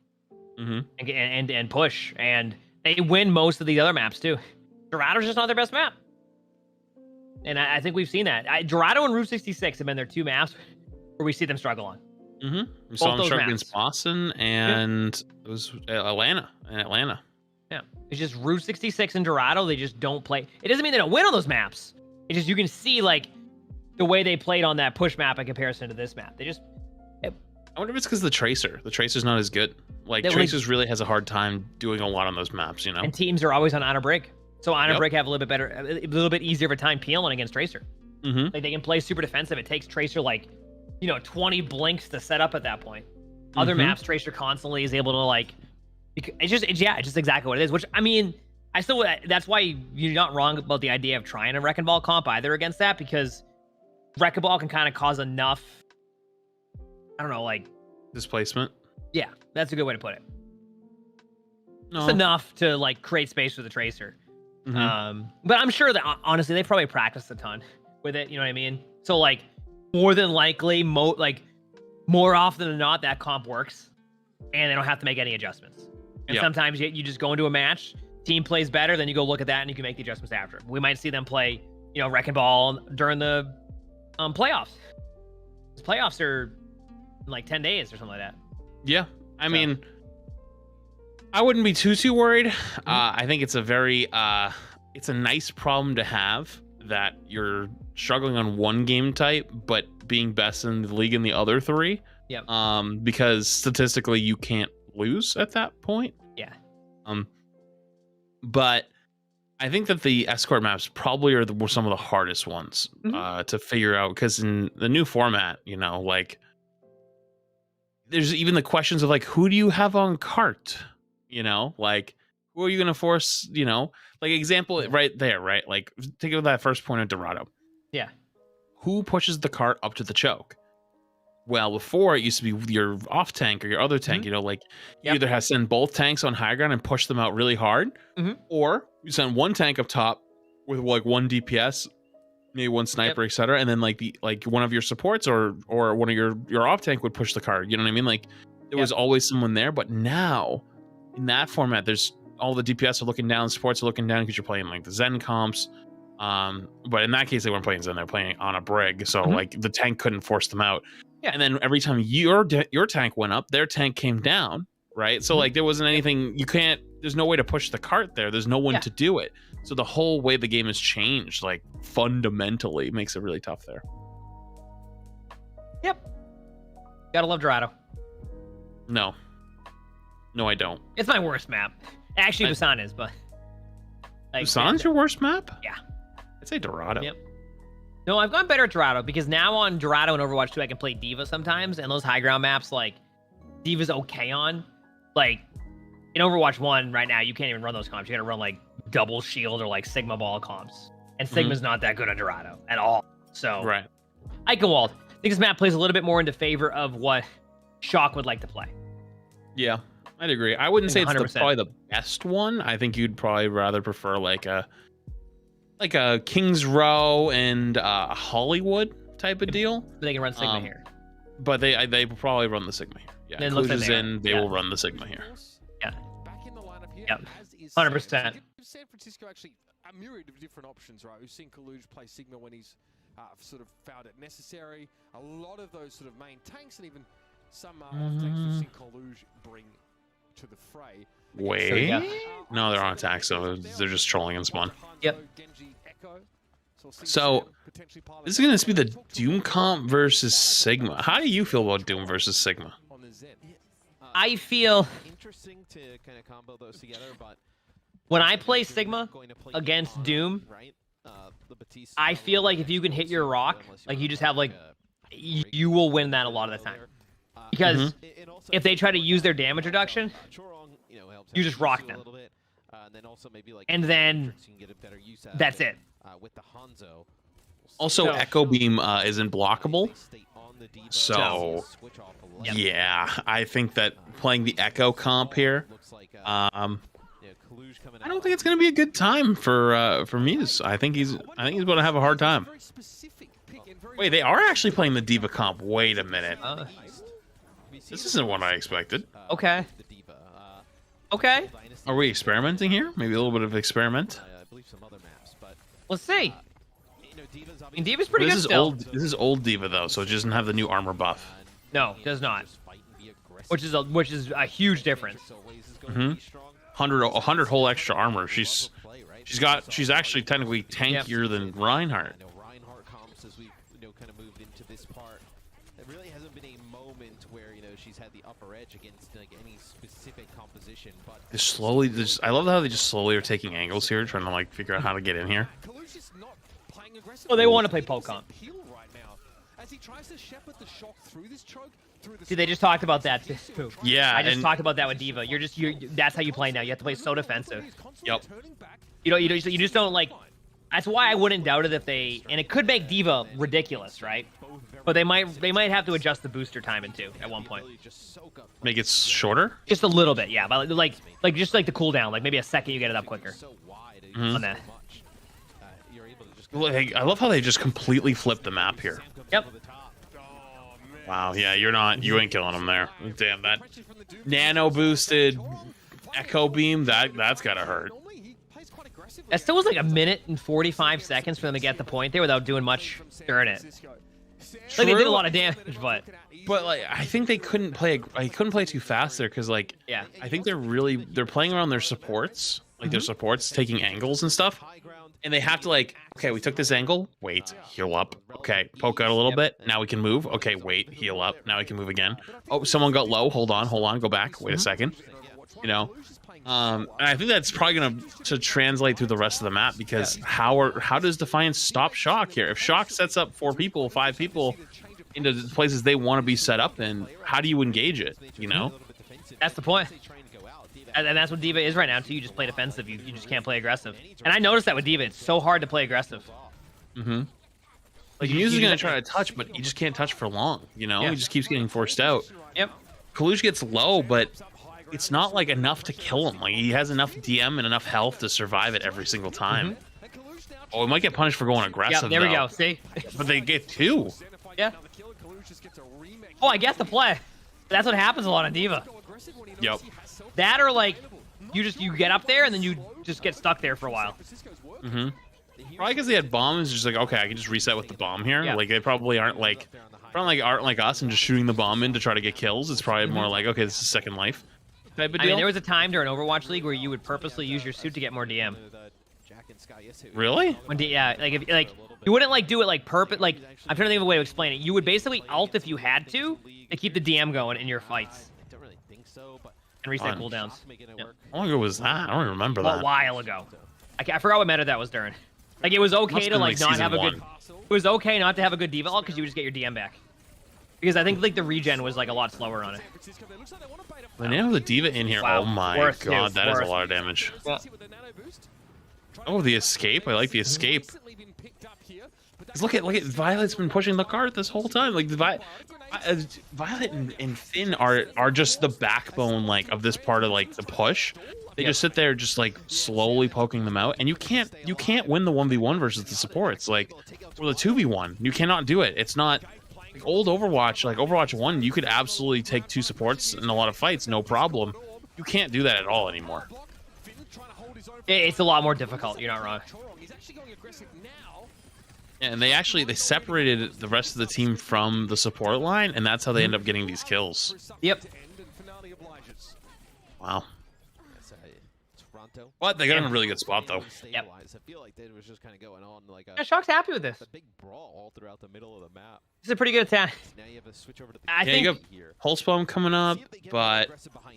And push, and they win most of the other maps too. Dorado's just not their best map, and I think we've seen that. Dorado and Route 66 have been their two maps where we see them struggle on. We saw them struggle against Boston and it was Atlanta. Yeah, it's just Route 66 and Dorado. They just don't play. It doesn't mean they don't win on those maps. It's just you can see like the way they played on that push map in comparison to this map. I wonder if it's because the Tracer's not as good. Like Tracer's really has a hard time doing a lot on those maps, And teams are always on honor break, so honor break have a little bit easier of a time peeling against Tracer. Like they can play super defensive. It takes Tracer like 20 blinks to set up at that point. Other maps, Tracer constantly is able to like. It's just exactly what it is. Which I mean, that's why you're not wrong about the idea of trying a Wrecking Ball comp either against that, because Wrecking Ball can kind of cause enough. I don't know, like displacement. Yeah, that's a good way to put it. No. It's enough to like create space for the Tracer. But I'm sure that honestly they probably practiced a ton. with it. You know what I mean? So like more than likely, more often than not, that comp works, and they don't have to make any adjustments. And sometimes you just go into a match, team plays better, then you go look at that and you can make the adjustments after. We might see them play, Wrecking Ball during the playoffs. These playoffs are in like 10 days or something like that. Yeah, I mean, I wouldn't be too worried. I think it's a very it's a nice problem to have that you're struggling on one game type, but being best in the league in the other three. Yeah. Because statistically you can't lose at that point. Yeah. But I think that the escort maps probably are some of the hardest ones to figure out, because in the new format, like there's even the questions of like, who do you have on cart? Like who are you going to force, like example right there, right? Like think of that first point of Dorado. Yeah. Who pushes the cart up to the choke? Well, before it used to be your off tank or your other tank, like you either have to send both tanks on high ground and push them out really hard, or you send one tank up top with like one DPS, maybe one sniper, etc., and then like one of your supports or one of your off tank would push the cart. You know what I mean? Like there was always someone there, but now in that format, there's all the DPS are looking down, supports are looking down because you're playing like the Zen comps. But in that case, they weren't playing Zen; they're playing on a brig, so like the tank couldn't force them out. Yeah, and then every time your tank went up, their tank came down, right? So like there wasn't anything there's no way to push the cart there. There's no one to do it. So the whole way the game has changed, like fundamentally, makes it really tough there. Yep. Gotta love Dorado. No, I don't. It's my worst map. Actually, Busan is, but like, Busan's your worst map? Yeah. I'd say Dorado. Yep. No, I've gone better at Dorado because now on Dorado and Overwatch 2, I can play D.Va sometimes, and those high ground maps, like, D.Va's okay on. Like, in Overwatch 1 right now, you can't even run those comps. You gotta run, like, double shield or, like, Sigma ball comps. And Sigma's not that good on Dorado at all. So, right. Eichenwald. I think this map plays a little bit more into favor of what Shock would like to play. Yeah, I'd agree. I wouldn't say it's 100%. probably the best one. I think you'd probably rather prefer like a King's Row and Hollywood type of deal. They can run Sigma here. But they will probably run the Sigma here. Yeah, It looks like they will run the Sigma here. Yeah. Back in the lineup here, Yep. as is 100%. San Francisco actually a myriad of different options, right? We've seen Kaluj play Sigma when he's sort of found it necessary. A lot of those sort of main tanks and even some off tanks we've seen Kaluj bring to the fray. Wait, So, no, they're on attack, so they're just trolling and spawn. Yep. So this is gonna be the Doom comp versus Sigma. How do you feel about Doom versus Sigma? I feel Interesting to kind of combo those together, but when I play Sigma against Doom, I feel like if you can hit your rock, like you just have like, you will win that a lot of the time. Because if they try to use their damage reduction, you just rock them. And then that's it. Also, So- Echo Beam isn't blockable. So yeah, I think that playing the Echo comp here, I don't think it's gonna be a good time for Muse. I think he's going to have a hard time. Wait, they are actually playing the D.Va comp. Wait a minute. This isn't what I expected. Okay. Okay. Are we experimenting here? Maybe a little bit of experiment. Let's see. I mean, D.Va's pretty This good is still. old. This is old D.Va though, so it doesn't have the new armor buff. No, does not. Which is a huge difference. 100 whole extra armor. She's actually technically tankier than Reinhardt. Reinhardt comps as we've kind of moved into this part. There really hasn't been a moment where she's had the upper edge against like any specific composition. But I love how they just slowly are taking angles here, trying to like figure out how to get in here. Well, they want to play Pokemon. See, they just talked about that too. Yeah, I just talked about that with D.Va. That's how you play now. You have to play so defensive. Yep. You just don't like. That's why I wouldn't doubt it if they, and it could make D.Va ridiculous, right? But they might have to adjust the booster timing too at one point. Make it shorter. Just a little bit, yeah. But like just like the cooldown, like maybe a second you get it up quicker on that. Like, I love how they just completely flipped the map here. Yep. Wow, yeah, you ain't killing him there. Damn, that nano boosted echo beam, that's gotta hurt. That still was like 1minute and 45 seconds for them to get the point there without doing much during it. Like they did a lot of damage, but like I think they couldn't play too fast there because like yeah, I think they're playing around their supports, like their supports taking angles and stuff. And they have to like, okay, we took this angle, wait, heal up. Okay, poke out a little bit. Now we can move. Okay, wait, heal up. Now we can move again. Oh, someone got low. Hold on, go back. Wait a second. You know, and I think that's probably going to translate through the rest of the map because how does Defiant stop Shock here? If Shock sets up 4 people, 5 people into the places they want to be set up in, how do you engage it? You know, that's the point. And that's what D.Va is right now, too. You just play defensive. You just can't play aggressive. And I noticed that with D.Va. It's so hard to play aggressive. Mm-hmm. Like, Muse is going to try to touch, but he just can't touch for long, you know? He just keeps getting forced out. Yep. Kalush gets low, but it's not, like, enough to kill him. Like, he has enough DM and enough health to survive it every single time. Oh, he might get punished for going aggressive, there we go. See? But they get 2. Yeah. Oh, I get the play. That's what happens a lot on D.Va. Yep. That or like you get up there and then you just get stuck there for a while. Mm-hmm. Probably because they had bombs, just like, okay, I can just reset with the bomb here. Yeah. Like they probably aren't like us and just shooting the bomb in to try to get kills. It's probably more like, okay, this is second life type of deal. I mean, there was a time during Overwatch League where you would purposely use your suit to get more DM. Really? Yeah, like if you wouldn't like do it like like I'm trying to think of a way to explain it. You would basically ult if you had to keep the DM going in your fights. And reset cooldowns. How long ago was that? I don't even remember that. A while ago. I forgot what meta that was during. Like it was okay to like not have a good. It was okay not to have a good D.Va ult because you would just get your DM back. Because I think like the regen was like a lot slower on it. They now have the D.Va in here. Wow. Oh my god, that is a lot of damage. Yeah. Oh, the escape. I like the escape. Look at Violet's been pushing the cart this whole time. Like Violet and Finn are just the backbone like of this part of like the push. They just sit there just like slowly poking them out, and you can't win the 1v1 versus the supports like or the 2v1. You cannot do it. It's not like old Overwatch, like Overwatch 1. You could absolutely take 2 supports in a lot of fights, no problem. You can't do that at all anymore. It's a lot more difficult. You're not wrong. And they separated the rest of the team from the support line, and that's how they end up getting these kills. Yep. Wow. But they got in a really good spot though. Yep. I feel like there was just kind of going on like Yeah, Shock's happy with this. a big brawl all throughout the middle of the map. It's a pretty good attack. Now you have a switch over to the I think you got Pulse Bomb coming up, but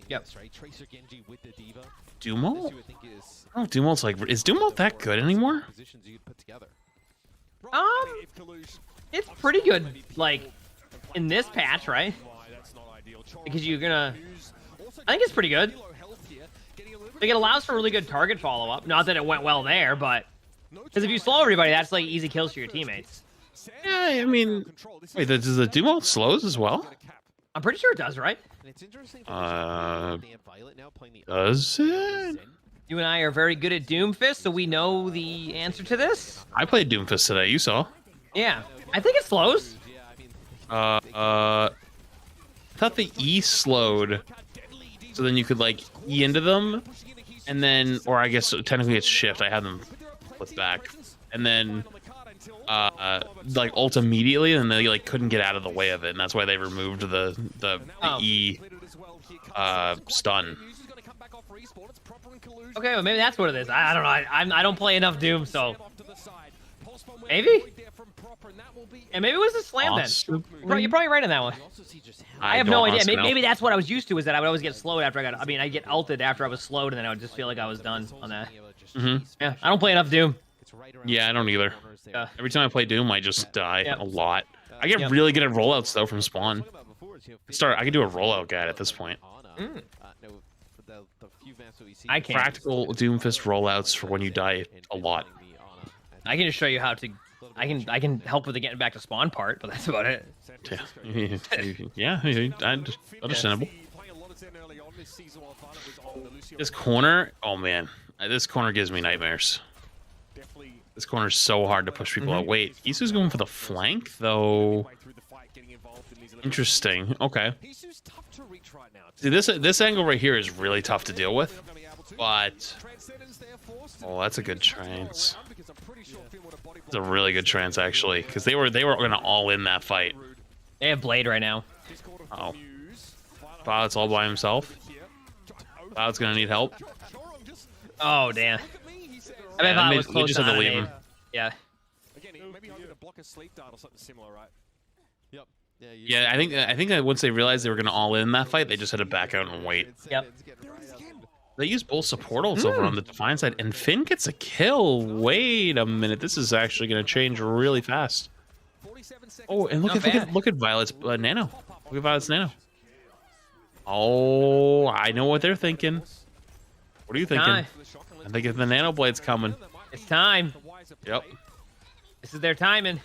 yep. Tracer Genji with the D.Va. Dumo? Oh, Dumo's like, is Dumo that good anymore? It's pretty good, like, in this patch, right? Because you're gonna... I think it's pretty good. Like, it allows for really good target follow-up. Not that it went well there, but... Because if you slow everybody, that's, like, easy kills for your teammates. Yeah, I mean... Wait, does the Dumo slows as well? I'm pretty sure it does, right? Does it? You and I are very good at Doomfist, so we know the answer to this. I played Doomfist today, you saw. Yeah, I think it slows. I thought the E slowed, so then you could like E into them, and then, or I guess technically it's shift. I had them flip back, and then like ult immediately, and they like couldn't get out of the way of it, and that's why they removed the E stun. Okay, well maybe that's what it is. I don't know. I don't play enough Doom, so maybe. And maybe it was a slam then. You're probably right on that one. I have no idea. Maybe that's what I was used to, is that I would always get slowed after I got... I mean, I get ulted after I was slowed, and then I would just feel like I was done on that. Yeah, I don't play enough Doom. Yeah, I don't either. Yeah. Every time I play Doom, I just die a lot. I get really good at rollouts, though, from spawn. I can do a rollout guide at this point. I can't. Practical Doomfist rollouts for when you die a lot. I can just show you how to... I can help with the getting back to spawn part, but that's about it. Yeah, understandable. This corner, oh man, this corner gives me nightmares. This corner's so hard to push people out. Wait, Isu's going for the flank, though. Interesting. Okay. See, this angle right here is really tough to deal with, but oh, that's a good trance. It's a really good trance actually, because they were gonna all in that fight. They have Blade right now. Oh, Violet's all by himself. Violet's gonna need help. Oh damn. I mean, Yeah, was we close just had to leave name. him. Yeah. Again, maybe hoping to block a sleep dart or something similar, right? Yep. Yeah, I think that once they realized they were gonna all in that fight, they just had to back out and wait. Yep. They use both support ults over on the Defiant side, and Finn gets a kill. Wait a minute, this is actually gonna change really fast. Oh, and look at Violet's nano. Look at Violet's nano. Oh, I know what they're thinking. What are you thinking? Time. I think the nano blade's coming. It's time. Yep. This is their timing.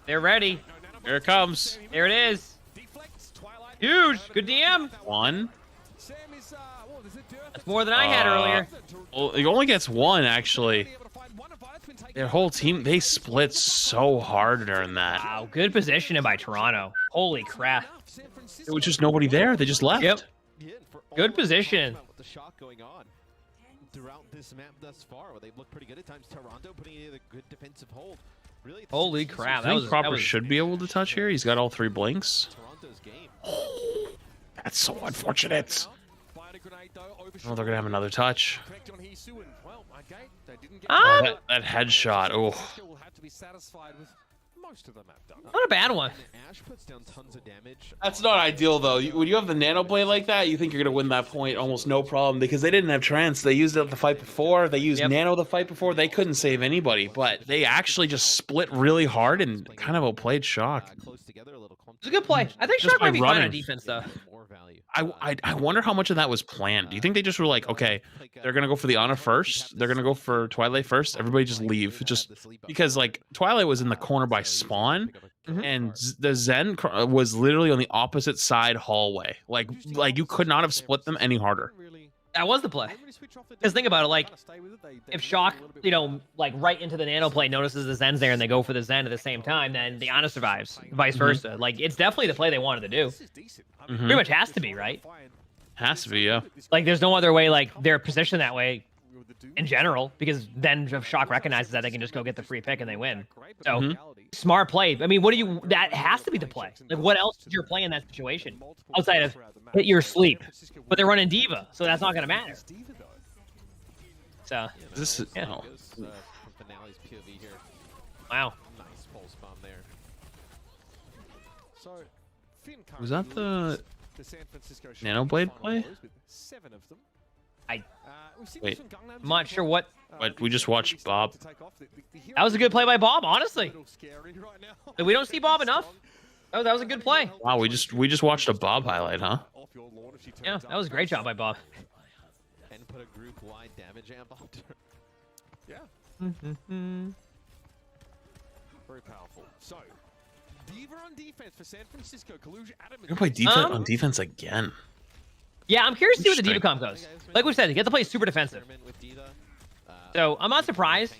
They're ready. Here it comes. There it is. Huge. Good DM. One. That's more than I had earlier. Well, it only gets one actually. Their whole team, they split so hard during that. Wow. Good positioning by Toronto. Holy crap. There was just nobody there. They just left. Yep. Good position. With the shot going on throughout this map thus far, where they've looked pretty good at times. Toronto putting in a good defensive hold. Really, Holy crap. I think Proper should be able to touch here. He's got all 3 blinks. Toronto's game. Oh, that's so unfortunate. Oh, they're gonna have another touch. Ah! Oh, that headshot. Oh. Not a bad one. Ash puts down tons of damage. That's not ideal though. When you have the nano blade like that, you think you're gonna win that point almost no problem because they didn't have trance. They used it the fight before. They used nano the fight before. They couldn't save anybody, but they actually just split really hard and kind of outplayed Shock. Close together, a little It's a good play. I think Just Shock by might be fine on running. defense though. more value. I wonder how much of that was planned. Do you think they just were like, okay, they're gonna go for the Ana first, they're gonna go for Twilight first, everybody just leave, just because like Twilight was in the corner by spawn, and the Zen was literally on the opposite side hallway. Like you could not have split them any harder. That was the play. Because think about it, like, if Shock, you know, like right into the nano play notices the Zen's there and they go for the Zen at the same time, then the Ana survives, vice versa. Like, it's definitely the play they wanted to do. Pretty much has to be, right? Has to be, yeah. Like, there's no other way, like, they're positioned that way in general, because then if Shock recognizes that, they can just go get the free pick and they win. So, smart play. I mean, that has to be the play. Like, what else did you play in that situation? Outside of hit your sleep. But they're running Diva, so that's not going to matter. So, This is, yeah. oh. From Finale's POV here. Wow. Nice pulse bomb there. So, Was that the San Francisco Nano Blade play? 7 of them. Wait. I'm not sure what. What, we just watched Bob. That was a good play by Bob, honestly. Like, we don't see Bob enough. Oh, that was a good play. Wow, we just watched a Bob highlight, huh? Yeah, that was a great job by Bob. And put a group wide damage amp on. Yeah. Very powerful. So, Diva on defense for San Francisco. Kaluja adamant. We're gonna play defense on defense again. Yeah, I'm curious to see what the Diva comp goes. Like we said, you get to play super defensive. So I'm not surprised.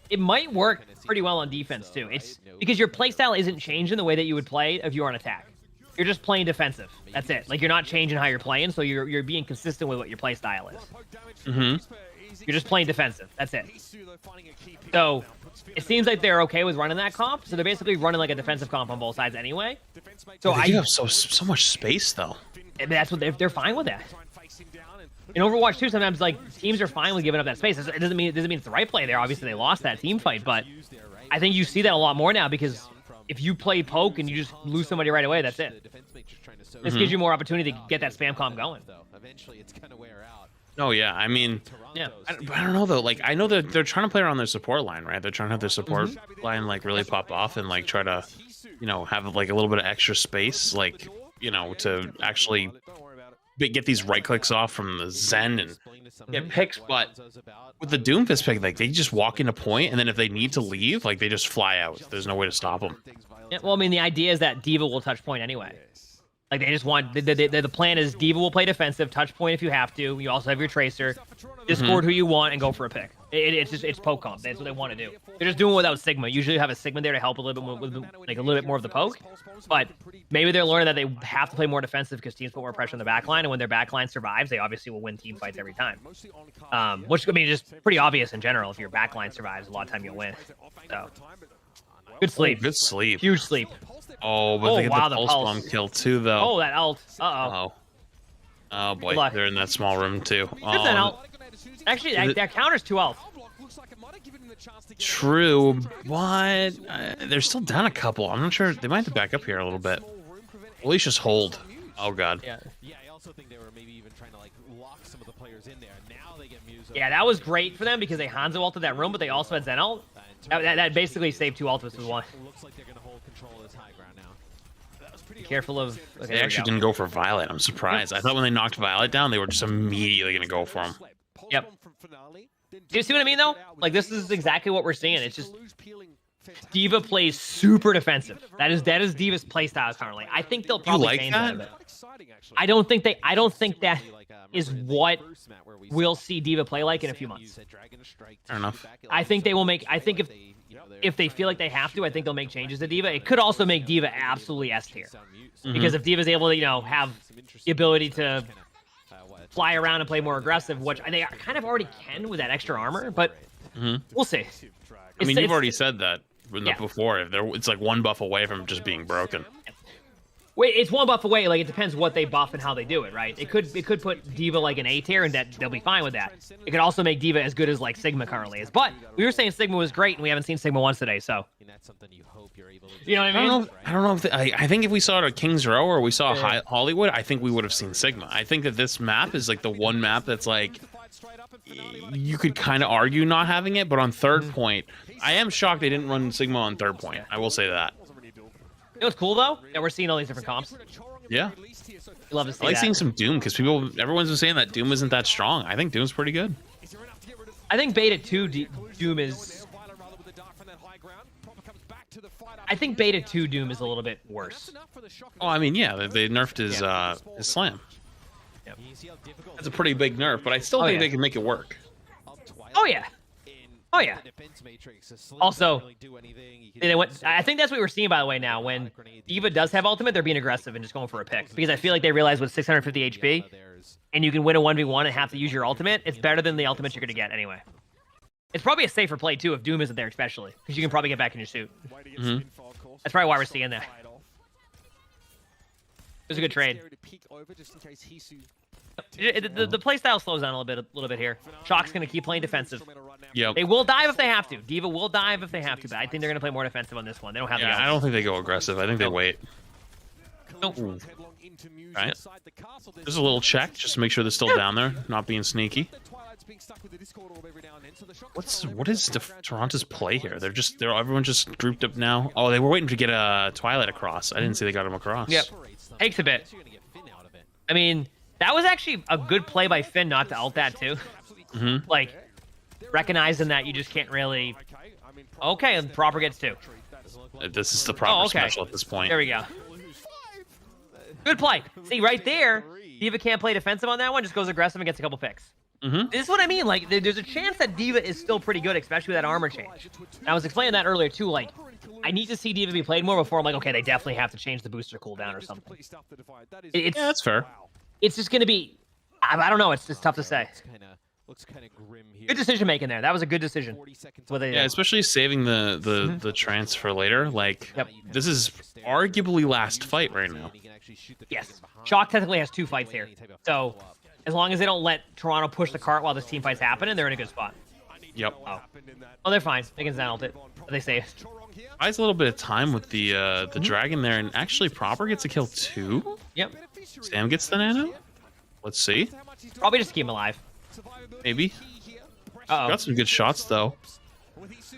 It might work pretty well on defense too. It's because your playstyle isn't changing the way that you would play if you were on attack. You're just playing defensive. That's it. Like, you're not changing how you're playing, so you're being consistent with what your playstyle is. You're just playing defensive. That's it. So it seems like they're okay with running that comp. So they're basically running like a defensive comp on both sides anyway. So They do have so much space though. And that's what they're fine with that. In Overwatch 2, sometimes like teams are fine with giving up that space. It doesn't mean it's the right play there. Obviously, they lost that team fight, but I think you see that a lot more now because if you play poke and you just lose somebody right away, that's it. This gives you more opportunity to get that spam comp going. Eventually, it's gonna wear out. Oh yeah, I mean, Yeah. I don't know though. Like, I know that they're trying to play around their support line, right? They're trying to have their support line like really pop off and like try to, you know, have like a little bit of extra space, like, you know, to actually get these right clicks off from the Zen and get picks. But with the Doomfist pick, like, they just walk into point, and then if they need to leave, like, they just fly out. There's no way to stop them. Yeah, well, I mean, the idea is that Diva will touch point anyway. Like, they just want the plan is Diva will play defensive, touch point if you have to. You also have your Tracer, Discord who you want, and go for a pick. It's poke comp. That's what they want to do. They're just doing it without Sigma. Usually you have a Sigma there to help a little bit more, with like a little bit more of the poke. But maybe they're learning that they have to play more defensive because teams put more pressure on the backline, and when their backline survives, they obviously will win team fights every time. Which I mean, just pretty obvious in general. If your backline survives, a lot of time you'll win. So good sleep. Good sleep. Huge sleep. Oh, but they get wow, the the pulse pulse. bomb kill too, though. Oh, that ult. Uh-oh. Oh boy, luck. they're in that small room too. There's that ult. Actually, that counters 2 ult. True, but they're still down a couple. I'm not sure. They might have to back up here a little bit. At least just hold. Oh god. Yeah, I also think they were maybe even trying to like lock some of the players in there. Now they get Muso. Yeah, that was great for them because they Hanzo ulted that room, but they also had Zen ult. That basically saved 2 ultimates with 1. Looks like they're gonna hold control of this high ground now. That was pretty Careful of. Okay, They there we actually go. didn't go for Violet. I'm surprised. I thought when they knocked Violet down, they were just immediately gonna go for him. Yep. Do you see what I mean, though? Like, this is exactly what we're seeing. It's just D.Va plays super defensive. That is D.Va's playstyle currently. I think they'll probably like change that? that a bit. I don't think that is what we'll see D.Va play like in a few months. Fair enough. I think they will make. I think if they feel like they have to, I think they'll make changes to D.Va. It could also make D.Va absolutely S tier, because if D.Va's able to, have the ability to fly around and play more aggressive, which they kind of already can with that extra armor, but we'll see. I mean, you've already said that Yeah. before. It's like 1 buff away from just being broken. Wait, it's 1 buff away. Like, it depends what they buff and how they do it, right? It could put D.Va like an A tier, and that they'll be fine with that. It could also make D.Va as good as like Sigma currently is. But we were saying Sigma was great, and we haven't seen Sigma once today, so And that's something you hope you're able to do. you know what I mean? I don't know if I think if we saw it at Kings Row or we saw Hollywood, I think we would have seen Sigma. I think that this map is like the one map that's like you could kind of argue not having it, but on third point, I am shocked they didn't run Sigma on third point. I will say that. You know what's cool though? That we're seeing all these different comps. Yeah. We love to see I like that. seeing some Doom because everyone's been saying that Doom isn't that strong. I think Doom's pretty good. I think Beta 2 Doom is. I think Beta 2 Doom is a little bit worse. Oh, I mean, yeah, they nerfed his slam. That's a pretty big nerf, but I still think they can make it work. Oh yeah. Oh yeah. Also, they went. I think that's what we're seeing, by the way. Now, when D.Va does have ultimate, they're being aggressive and just going for a pick, because I feel like they realize with 650 HP, and you can win a 1v1 and have to use your ultimate, it's better than the ultimate you're gonna get anyway. It's probably a safer play too if Doom isn't there, especially because you can probably get back in your suit. That's probably why we're seeing that. It was a good trade. The playstyle slows down a little bit here. Shock's gonna keep playing defensive. Yep. They will dive if they have to. D.Va will dive if they have to, but I think they're gonna play more defensive on this one. They don't have the Yeah, I don't think they go aggressive. I think they wait. Nope. Right. Just a little check, just to make sure they're still down there, not being sneaky. What is Toronto's play here? Everyone's just grouped up now. Oh, they were waiting to get a Twilight across. I didn't see they got him across. Yep. Takes a bit. I mean, that was actually a good play by Finn not to ult that too. Like, recognizing that you just can't really. Okay, and proper gets 2. This is the proper okay. special at this point. There we go. Good play. See, right there, D.Va can't play defensive on that one, just goes aggressive and gets a couple picks. This is what I mean. Like, there's a chance that D.Va is still pretty good, especially with that armor change. And I was explaining that earlier, too. Like, I need to see D.Va be played more before I'm like, okay, they definitely have to change the booster cooldown or something. Yeah, that's fair. It's just going to be... I don't know. It's just tough to say. Looks kind of grim here. Good decision making there. That was a good decision. Yeah, especially saving the trance for later. Like, this is arguably last fight right now. Yes. Shock technically has 2 fights here. So, as long as they don't let Toronto push the cart while this team fight's happening, they're in a good spot. Yep. Oh, they're fine. They can Zen ult it. They save. Buys a little bit of time with the dragon there, and actually Proper gets a kill too. Yep. Sam gets the nano. Let's see. Probably just keep him alive. Maybe. Uh-oh. Got some good shots though.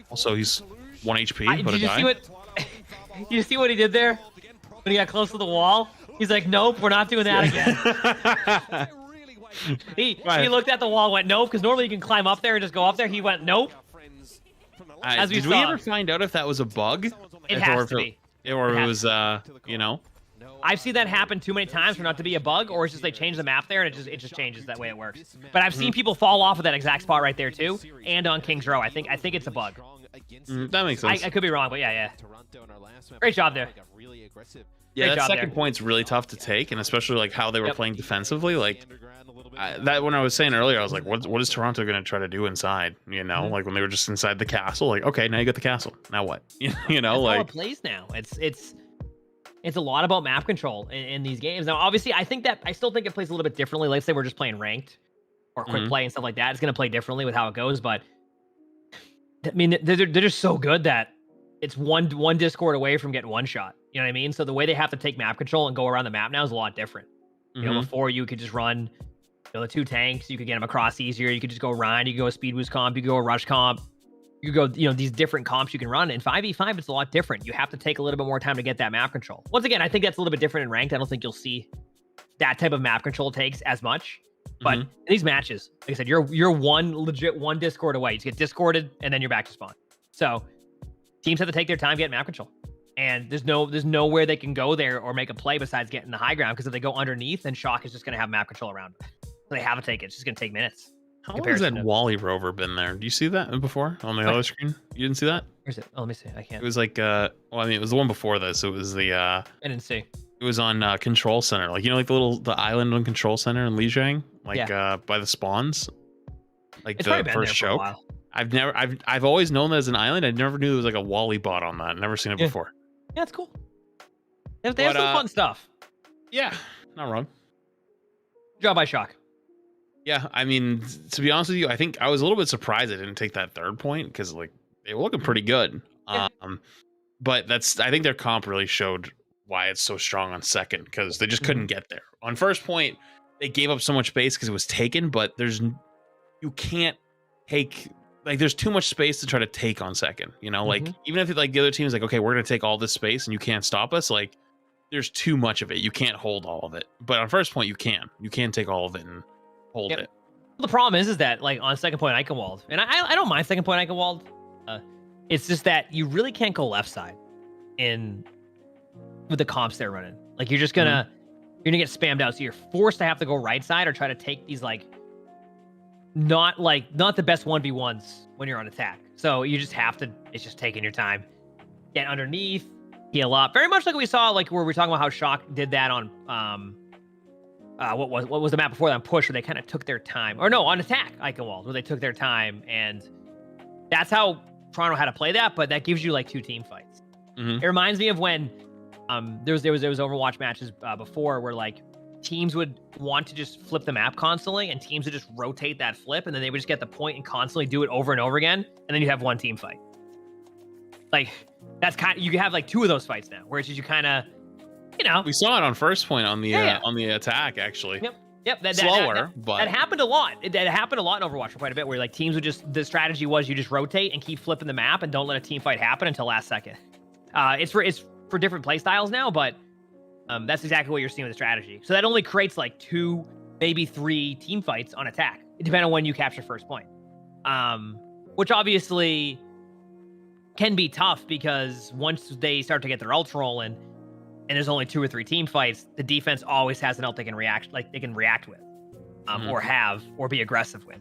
Also, he's 1 HP, but did a you die. see what? You see what he did there? When he got close to the wall, he's like, "Nope, we're not doing that again." He looked at the wall, and went, "Nope," because normally you can climb up there and just go up there. He went, "Nope." Did we ever find out if that was a bug? It has to be. Or it was, you know? I've seen that happen too many times for not to be a bug, or it's just they change the map there and it just changes that way it works. But I've seen people fall off of that exact spot right there too, and on King's Row. I think it's a bug. That makes sense. I could be wrong, but yeah. Great job there. Yeah, that second point's really tough to take, and especially like how they were playing defensively. Like that when I was saying earlier, I was like, what is Toronto going to try to do inside? You know, like when they were just inside the castle. Like, okay, now you got the castle. Now what? You know, that's like how it plays now. It's a lot about map control in these games. Now, obviously, I still think it plays a little bit differently. Let's say we're just playing ranked or quick play and stuff like that. It's going to play differently with how it goes, but I mean, they're just so good that it's one Discord away from getting one shot. You know what I mean? So the way they have to take map control and go around the map now is a lot different. You know, before you could just run, the 2 tanks, you could get them across easier. You could just go Ryan, you could go a speed boost comp, you could go a rush comp, you could go, these different comps you can run. In 5v5, it's a lot different. You have to take a little bit more time to get that map control. Once again, I think that's a little bit different in ranked. I don't think you'll see that type of map control takes as much. But in these matches, like I said, you're one Discord away. You just get discorded and then you're back to spawn. So teams have to take their time getting map control. And there's nowhere they can go there or make a play besides getting the high ground, because if they go underneath, then Shock is just going to have map control around. So they have to take it. It's just going to take minutes. How long has that Wally rover been there? Do you see that before on the other screen? You didn't see that? Where's it? Oh, let me see. I can't. It was like, well, I mean, it was the one before this. It was the, I didn't see. It was on Control Center. Like, like the island on Control Center in Lijiang, like by the spawns. Like it's the first choke. I've always known that as an island. I never knew there was like a Wally bot on that. Never seen it before. Yeah, it's cool. They have some fun stuff. Yeah, not wrong. Good job by Shock. Yeah, I mean, to be honest with you, I think I was a little bit surprised I didn't take that third point, because like they were looking pretty good. Yeah. But I think their comp really showed why it's so strong on second, because they just couldn't get there. On first point, they gave up so much space because it was taken, but you can't take, like, there's too much space to try to take on second, like even if like the other team is like, okay, we're gonna take all this space and you can't stop us, like there's too much of it. You can't hold all of it. But on first point, you can take all of it and hold it. The problem is that like on second point Eichenwald, and I don't mind second point Eichenwald, it's just that you really can't go left side with the comps they're running. Like you're just gonna get spammed out, so you're forced to have to go right side or try to take these like not the best 1v1s when you're on attack. So you just have to, it's just taking your time, get underneath, heal up, very much like we saw like where we're talking about how Shock did that on what was the map before that, on push, where they kind of took their time, or no, on attack Eichenwald, where they took their time, and that's how Toronto had to play that. But that gives you like 2 team fights. It reminds me of when there was Overwatch matches before where like teams would want to just flip the map constantly, and teams would just rotate that flip, and then they would just get the point and constantly do it over and over again, and then you have one team fight. Like that's you have like 2 of those fights now, where it's just you kind of, we saw it on first point on the on the attack actually. Yep. But that happened a lot. That happened a lot in Overwatch for quite a bit, where like teams would just, the strategy was you just rotate and keep flipping the map and don't let a team fight happen until last second. It's for different play styles now, but that's exactly what you're seeing with the strategy. So that only creates like 2, maybe 3 team fights on attack, depending on when you capture first point. Which obviously can be tough, because once they start to get their ults rolling and there's only 2 or 3 team fights, the defense always has an ult they can react with, or be aggressive with.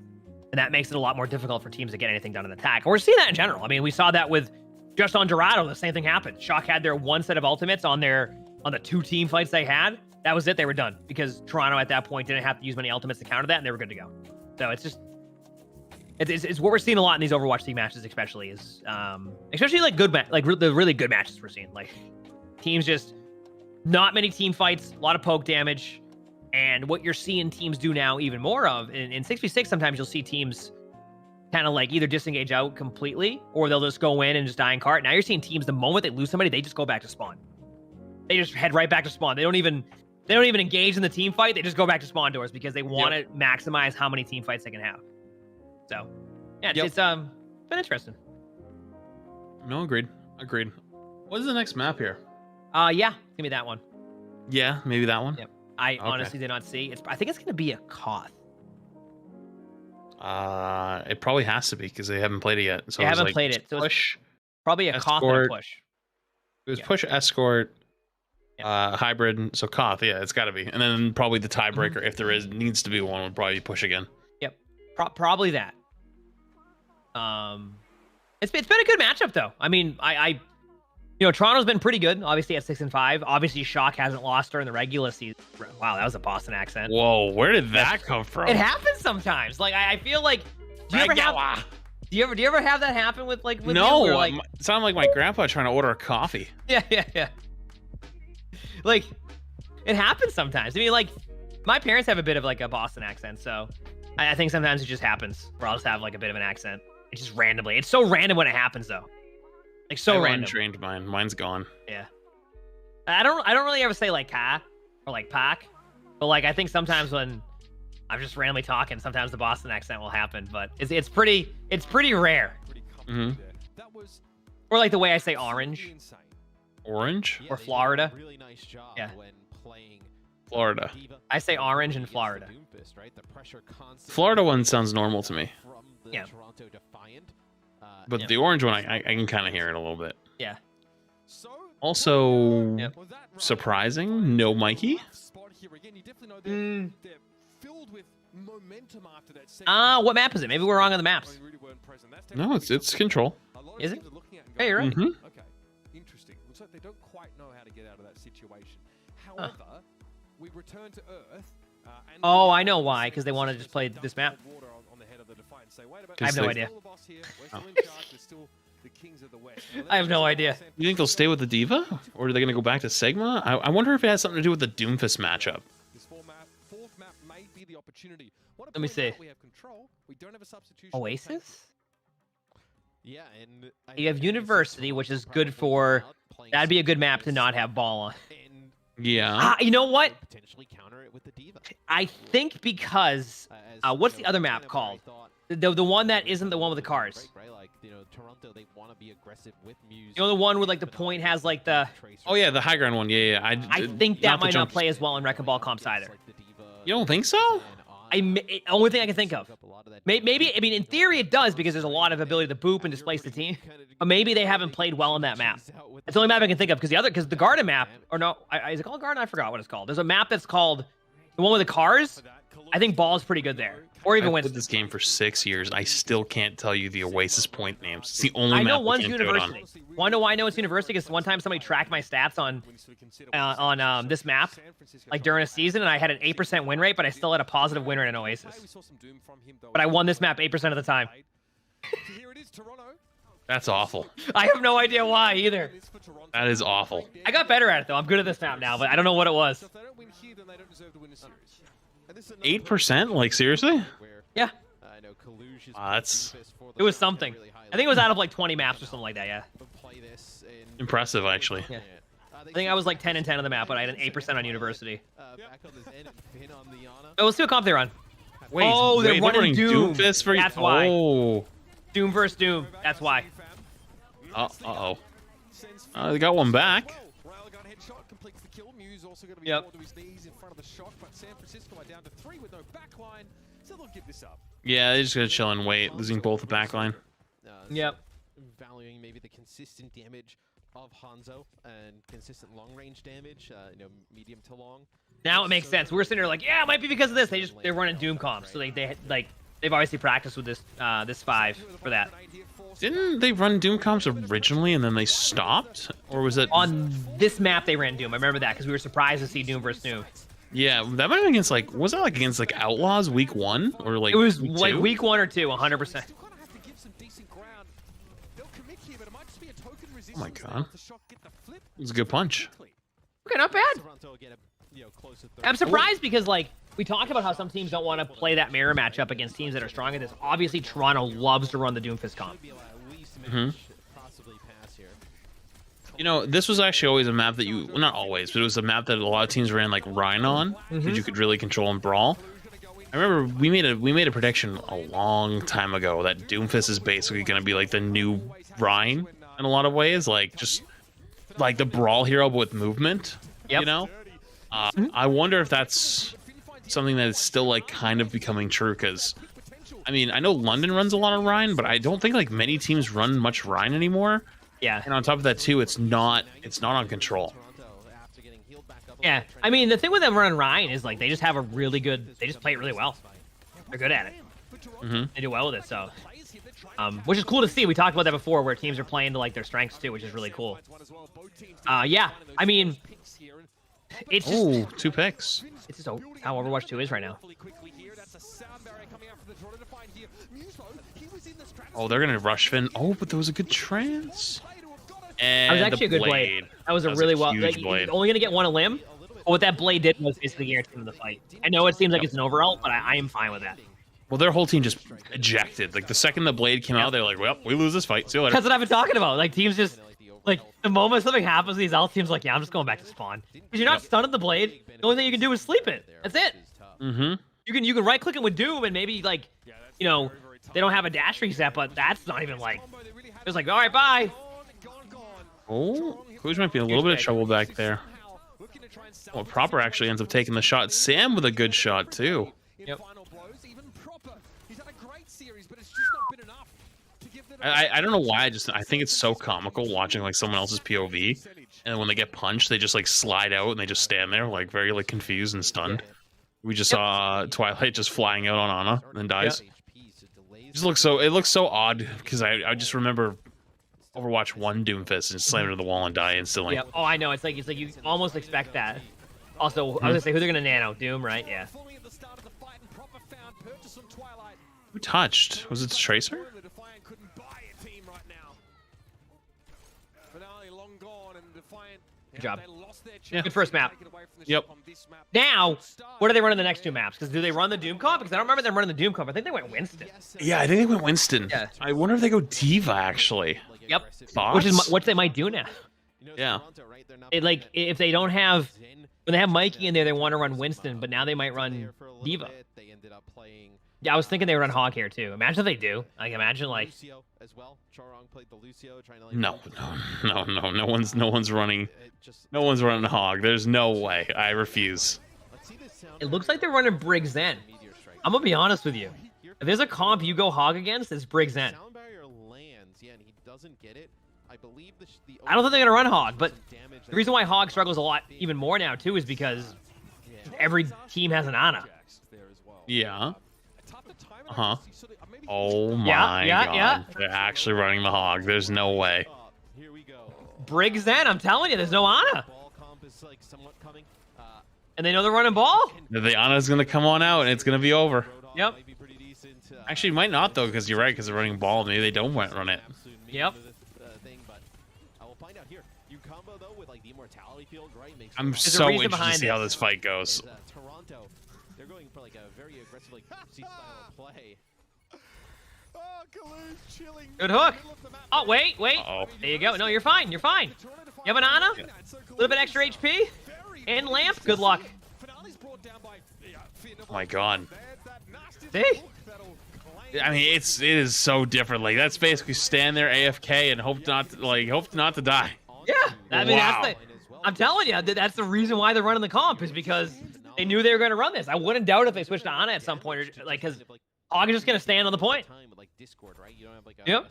And that makes it a lot more difficult for teams to get anything done in attack. And we're seeing that in general. I mean, we saw that with just on Dorado, the same thing happened. Shock had their 1 set of ultimates on the 2 team fights they had. That was it. They were done, because Toronto at that point didn't have to use many ultimates to counter that, and they were good to go. So it's just, it's what we're seeing a lot in these Overwatch League matches, especially like the really good matches we're seeing. Like teams just, not many team fights, a lot of poke damage. And what you're seeing teams do now even more of in 6v6, sometimes you'll see teams kind of like either disengage out completely, or they'll just go in and just die in cart. Now you're seeing teams, the moment they lose somebody, they just go back to spawn. They just head right back to spawn. They don't even engage in the team fight. They just go back to spawn doors, because they want to maximize how many team fights they can have. So yeah, it's been interesting. No, agreed. What is the next map here? Yeah, give me that one. Yeah, maybe that one. Yep. I honestly did not see. I think it's gonna be a Koth. It probably has to be, because they haven't played it yet. So they haven't played it. So push, it's probably a Koth and a push. It was push, escort, Hybrid. So Koth, yeah, it's got to be. And then probably the tiebreaker, if there needs to be one, would probably be push again. Yep, probably that. It's been a good matchup though. I mean, you know, Toronto's been pretty good. Obviously at 6-5. Obviously, Shock hasn't lost her in the regular season. Wow, that was a Boston accent. Whoa, where did that come from? It happens sometimes. Like I feel like, do you ever have that happen with like? With no, you, like, it sounded like my grandpa trying to order a coffee. Yeah. Like, it happens sometimes. I mean, like, my parents have a bit of like a Boston accent, so I think sometimes it just happens where I'll just have like a bit of an accent. It's just randomly. It's so random when it happens though. Like so random. Untrained mine. Mine's gone. Yeah. I don't really ever say like ka or like pak, but like I think sometimes when I'm just randomly talking, sometimes the Boston accent will happen, but it's pretty rare. Or like the way I say orange. Orange? Or Florida. Really nice job Yeah. when playing Florida. I say orange in Florida. Florida one sounds normal to me. Yeah. But the orange one, I can kind of hear it a little bit. Yeah. Also, Yep. surprising, no Mikey. What map is it? Maybe we're wrong on the maps. No, it's control. Is it? Hey, you're right. Mm-hmm. Okay, interesting. Looks like they don't quite know how to get out of that situation. However, we return to Earth. And Oh, I know why. Because they want to just play this map. I have no idea. I have no idea. You think they'll stay with the Diva? Or are they going to go back to Sigma? I wonder if it has something to do with the Doomfist matchup. Let me see. Oasis? Yeah, and You have University, which is good for... That'd be a good map to not have ball on. Yeah. You know what? potentially counter it with the Diva. I think because... what's the other map called? The one that isn't the one with the cars. Right, like, you know, Toronto, they want to be aggressive with Muse. You know the one where like the point has like the... Oh yeah, the high ground one. Yeah. I think that might not play as well in Wrecking Ball comps either. You don't think so? Only thing I can think of. Maybe, I mean, in theory it does because there's a lot of ability to boop and displace the team. But maybe they haven't played well on that map. That's the only map I can think of because the Garden map, or no, is it called Garden? I forgot what it's called. There's a map that's called the one with the cars. I think Ball's pretty good there. Or even I've Winston. played this game for 6 years. I still can't tell you the Oasis point names. It's the only I know map one's we can't do it on. University. Want to know why I know it's University? Because one time somebody tracked my stats on this map, like during a season, and I had an 8% win rate, but I still had a positive win rate in Oasis. But I won this map 8% of the time. That's awful. I have no idea why either. That is awful. I got better at it though. I'm good at this map now, but I don't know what it was. 8%? Like seriously? Yeah. That's It was something. I think it was out of like 20 maps or something like that, yeah. impressive, actually. Yeah. I think I was like 10 and 10 on the map, but I had an 8% on University. Oh, let's see what comp they're on. Wait, Oh, they're running Doom. Doomfist for That's why. Oh. Doom versus Doom. That's why. Uh-oh. They got one back. Yep. Yeah, they're just gonna chill and wait, losing both the backline. Yep. Valuing maybe the consistent damage of Hanzo and consistent long-range damage, you know, medium to long. Now it makes sense. We were sitting there like, yeah, it might be because of this. They're running Doom comps, so they've obviously practiced with this 5 for that. Didn't they run Doom comps originally and then they stopped, or was it On this map they ran Doom? I remember that because we were surprised to see Doom versus Doom. Yeah, that might have been against like, was that like against like Outlaws week 1 or like? It was week like 2? week 1 or 2, 100%. Oh my god, it was a good punch. Okay, not bad. I'm surprised because like we talked about how some teams don't want to play that mirror matchup against teams that are strong at this. Obviously, Toronto loves to run the Doomfist comp. You know, this was actually always a map that you, well, not always, but it was a map that a lot of teams ran like Rhine on, because you could really control and brawl. I remember we made a prediction a long time ago that Doomfist is basically going to be like the new Rhine in a lot of ways, like just like the brawl hero but with movement. Yep. You know, I wonder if that's something that is still like kind of becoming true, because I mean, I know London runs a lot of Rhine, but I don't think like many teams run much Rhine anymore. Yeah. And on top of that too, it's not on control. Yeah, I mean, the thing with them running Ryan is like they just have a really good. They just play it really well. They're good at it. They do well with it, so which is cool to see. We talked about that before, where teams are playing to like their strengths too, which is really cool. Yeah, I mean, it's just 2 picks. it's just how Overwatch 2 is right now. Oh, they're gonna rush Finn. Oh, but there was a good trance. And That was actually a good blade. That was a really well. huge Like, blade. only gonna get one a limb. But what that blade did was basically guarantee him the fight. I know it seems like it's an overall, but I am fine with that. Well, their whole team just ejected. Like the second the blade came out, they're like, "Well, we lose this fight. See you later." That's what I've been talking about. Like teams just like the moment something happens, these alt teams like, yeah, I'm just going back to spawn because you're not stunned at the blade. The only thing you can do is sleep it. That's it. You can right click it with Doom and maybe like, you know, they don't have a dash reset, but that's not even like. It's like, all right, bye. Oh, Kluge might be in a little bit of trouble back there. Well, Proper actually ends up taking the shot. Sam with a good shot too. Yep. I don't know why. I think it's so comical watching like someone else's POV, and when they get punched, they just like slide out and they just stand there like very like confused and stunned. We just saw Twilight just flying out on Ana and then dies. It looks so odd because I just remember Overwatch 1 Doomfist and slam into the wall and die instantly. Yeah. Oh, I know. It's like you almost expect that. Also, I was gonna say who they're gonna nano Doom, right? Yeah. Who touched? Was it the Tracer? Good job. Yeah. Good first map. Yep. Now, what are they running the next 2 maps? Because do they run the Doom comp? Because I don't remember them running the Doom comp. I think they went Winston. Yeah, I think they went Winston. Yeah. I wonder if they go Diva actually. Yep. Thoughts? Which is what they might do now. Yeah. Like if they don't have when they have Mikey in there, they want to run Winston, but now they might run Diva. Yeah, I was thinking they would run Hog here too. Imagine if they do. Like imagine like No one's running Hog. There's no way. I refuse. it looks like they're running Brig Zen. I'm gonna be honest with you. If there's a comp you go Hog against, it's Brig Zen. I don't think they're gonna run Hog, but the reason why Hog struggles a lot even more now too is because every team has an Ana. Yeah. Oh my god. Yeah. They're actually running the Hog. There's no way. Brig Zen, I'm telling you, there's no Ana. And they know they're running ball. The Ana's gonna come on out and it's gonna be over. Yep. Actually, it might not though, because you're right, because they're running ball. Maybe they don't run it. Yep. I'm so interested to see how this fight goes. They're going for like a very aggressive like style of play. Good hook. Oh, wait. Uh-oh. There you go. No, you're fine. You're fine. You have an Ana, a little bit extra HP, and Lamp. Good luck. Oh my god. See? I mean, it is so different. Like that's basically stand there AFK and hope not to die. Yeah. I mean, Wow. I'm telling you, that's the reason why they're running the comp is because they knew they were going to run this. I wouldn't doubt if they switched to Ana at some point, or, like, because Hog is just going to stand on the point. Yep.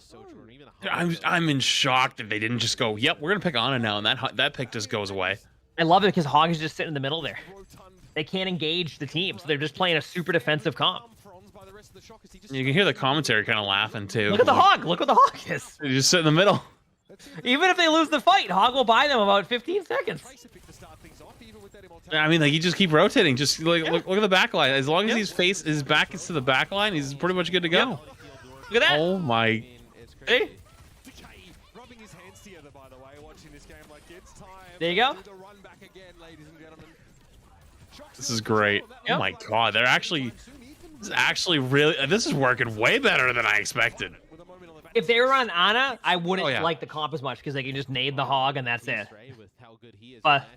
I'm in shock that they didn't just go, yep, we're gonna pick Ana now, and that pick just goes away. I love it because Hog is just sitting in the middle there. They can't engage the team, so they're just playing a super defensive comp. You can hear the commentary kind of laughing too. Look at the Hog. Look what the Hog is. They just sit in the middle. Even if they lose the fight, Hog will buy them about 15 seconds. I mean, like you just keep rotating. Just like look at the back line. As long as his back is to the back line, he's pretty much good to go. Look at that. Oh my. See? There you go. This is great. Yep. Oh my god, this is working way better than I expected. If they were on Ana, I wouldn't Oh, yeah. like the comp as much because they can just nade the Hog and that's it. But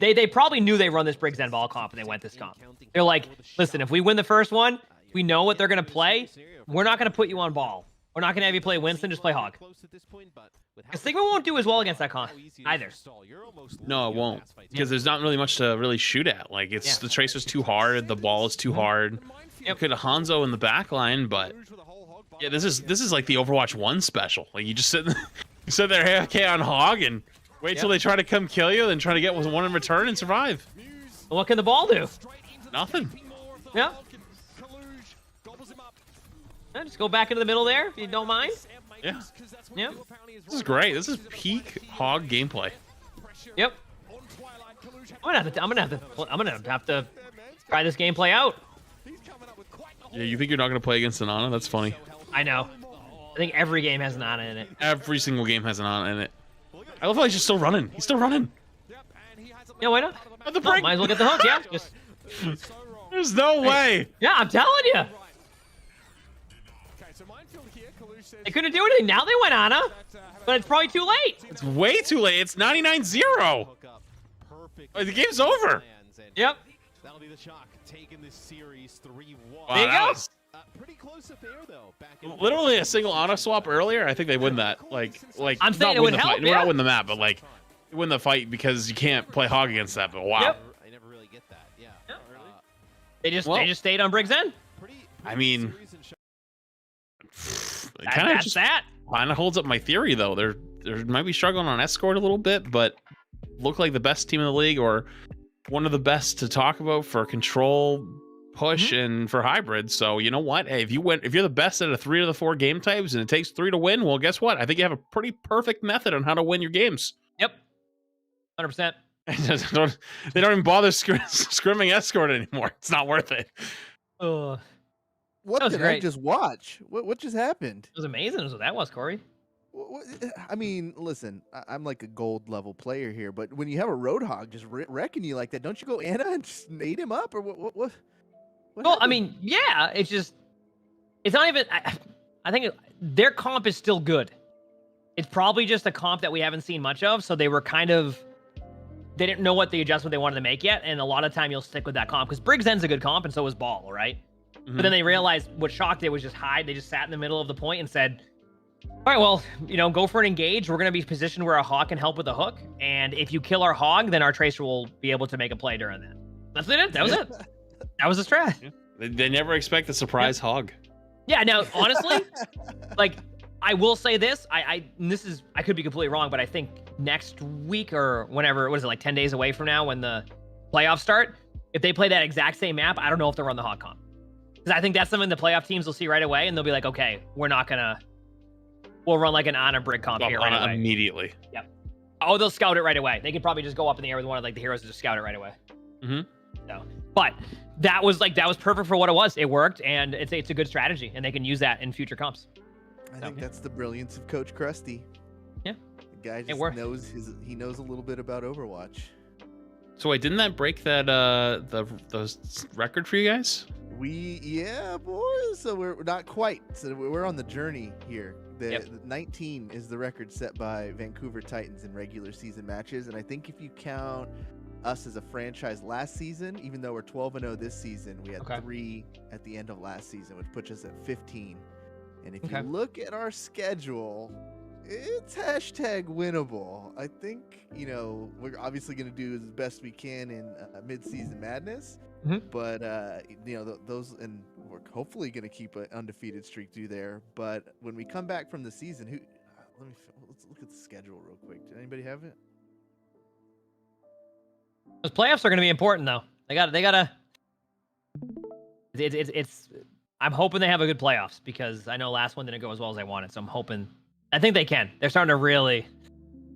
they probably knew they run this Briggs Zen ball comp and they went this comp. They're like, listen, if we win the first one, we know what they're going to play. We're not going to put you on ball. We're not going to have you play Winston, just play Hog. Because Sigma won't do as well against that comp either. No, it won't. Because there's not really much to really shoot at. Like, the Tracer's too hard, the ball is too hard. You could have Hanzo in the back line, but yeah, this is like the Overwatch 1 special. Like, you just sit there AFK on Hog, and Wait till they try to come kill you, then try to get one in return and survive. What can the ball do? Nothing. Yeah. Yeah, just go back into the middle there if you don't mind. Yeah. Yeah. This is great. This is peak Hog gameplay. Yep. I'm gonna have to try this gameplay out. Yeah, you think you're not gonna play against an Ana? That's funny. I know. I think every game has an Ana in it. Every single game has an Ana in it. I love how he's just still running. He's still running. Yeah, why not? At the Oh, break. might as well get the hook. Yeah. Just, There's no way. yeah, I'm telling you. They couldn't do anything. Now they went Ana, but it's probably too late. It's way too late. It's 99-0. The game's over. Yep. That'll be the shock. Taking this series 3-1. Wow, There you that go. was Pretty close affair though. Back in literally a single Ana swap earlier. I think they win that. Like I'm saying not it win would the help, fight. yeah. Not win the map, but like win the fight because you can't play Hog against that. But wow. Yep. I never really get that. Yeah. They just stayed on Briggs End. I mean, it kind of That's just that. kind of holds up my theory though. They're might be struggling on escort a little bit, but look like the best team in the league or one of the best to talk about for control, push, and for hybrid. So you know what? Hey, if you're the best at a 3 of the 4 game types and it takes 3 to win, well, guess what? I think you have a pretty perfect method on how to win your games. Yep. 100%. They don't even bother scrimming escort anymore. It's not worth it. Ugh. What That was did I great. just watch? What just happened? It was amazing. Is what that was, Corey. I mean, listen, I'm like a gold level player here, but when you have a Roadhog just wrecking you like that, don't you go Ana and just nade him up or what? What Well, I happened? mean, yeah. It's not even. I think their comp is still good. It's probably just a comp that we haven't seen much of, so they were they didn't know what the adjustment they wanted to make yet, and a lot of time you'll stick with that comp because Briggs End's a good comp, and so is Ball, right? Mhm. But then they realized what shocked it was just hide. They just sat in the middle of the point and said, all right, well, go for an engage. We're going to be positioned where a Hog can help with the hook. And if you kill our Hog, then our Tracer will be able to make a play during that. That's it. That was it. That was the strat. Yeah. They never expect a surprise Hog. Yeah, now, honestly, like, I will say this. I could be completely wrong, but I think next week or whenever, what is it, like 10 days away from now when the playoffs start, if they play that exact same map, I don't know if they'll run the Hog comp. Because I think that's something the playoff teams will see right away, and they'll be like, okay, we'll run like an Ana Brig comp here right away. Immediately. Yep. Oh, they'll scout it right away. They could probably just go up in the air with one of like the heroes and just scout it right away. Mm-hmm. So, but that was perfect for what it was. It worked, and it's a good strategy, and they can use that in future comps. I think that's the brilliance of Coach Krusty. Yeah. The guy just worked. knows a little bit about Overwatch. So wait, didn't that break that the record for you guys? Yeah, boys. So we're not quite. So we're on the journey here. The 19 is the record set by Vancouver Titans in regular season matches, and I think if you count us as a franchise last season, even though we're 12-0 this season, we had 3 at the end of last season, which puts us at 15. And if you look at our schedule, it's hashtag winnable. I think, we're obviously going to do as best we can in mid-season madness. But, those, and we're hopefully going to keep an undefeated streak through there. But when we come back from the season, let's look at the schedule real quick. Did anybody have it? Those playoffs are going to be important, though. They gotta. It's. I'm hoping they have a good playoffs because I know last one didn't go as well as I wanted. So I'm hoping. I think they can. They're starting to really.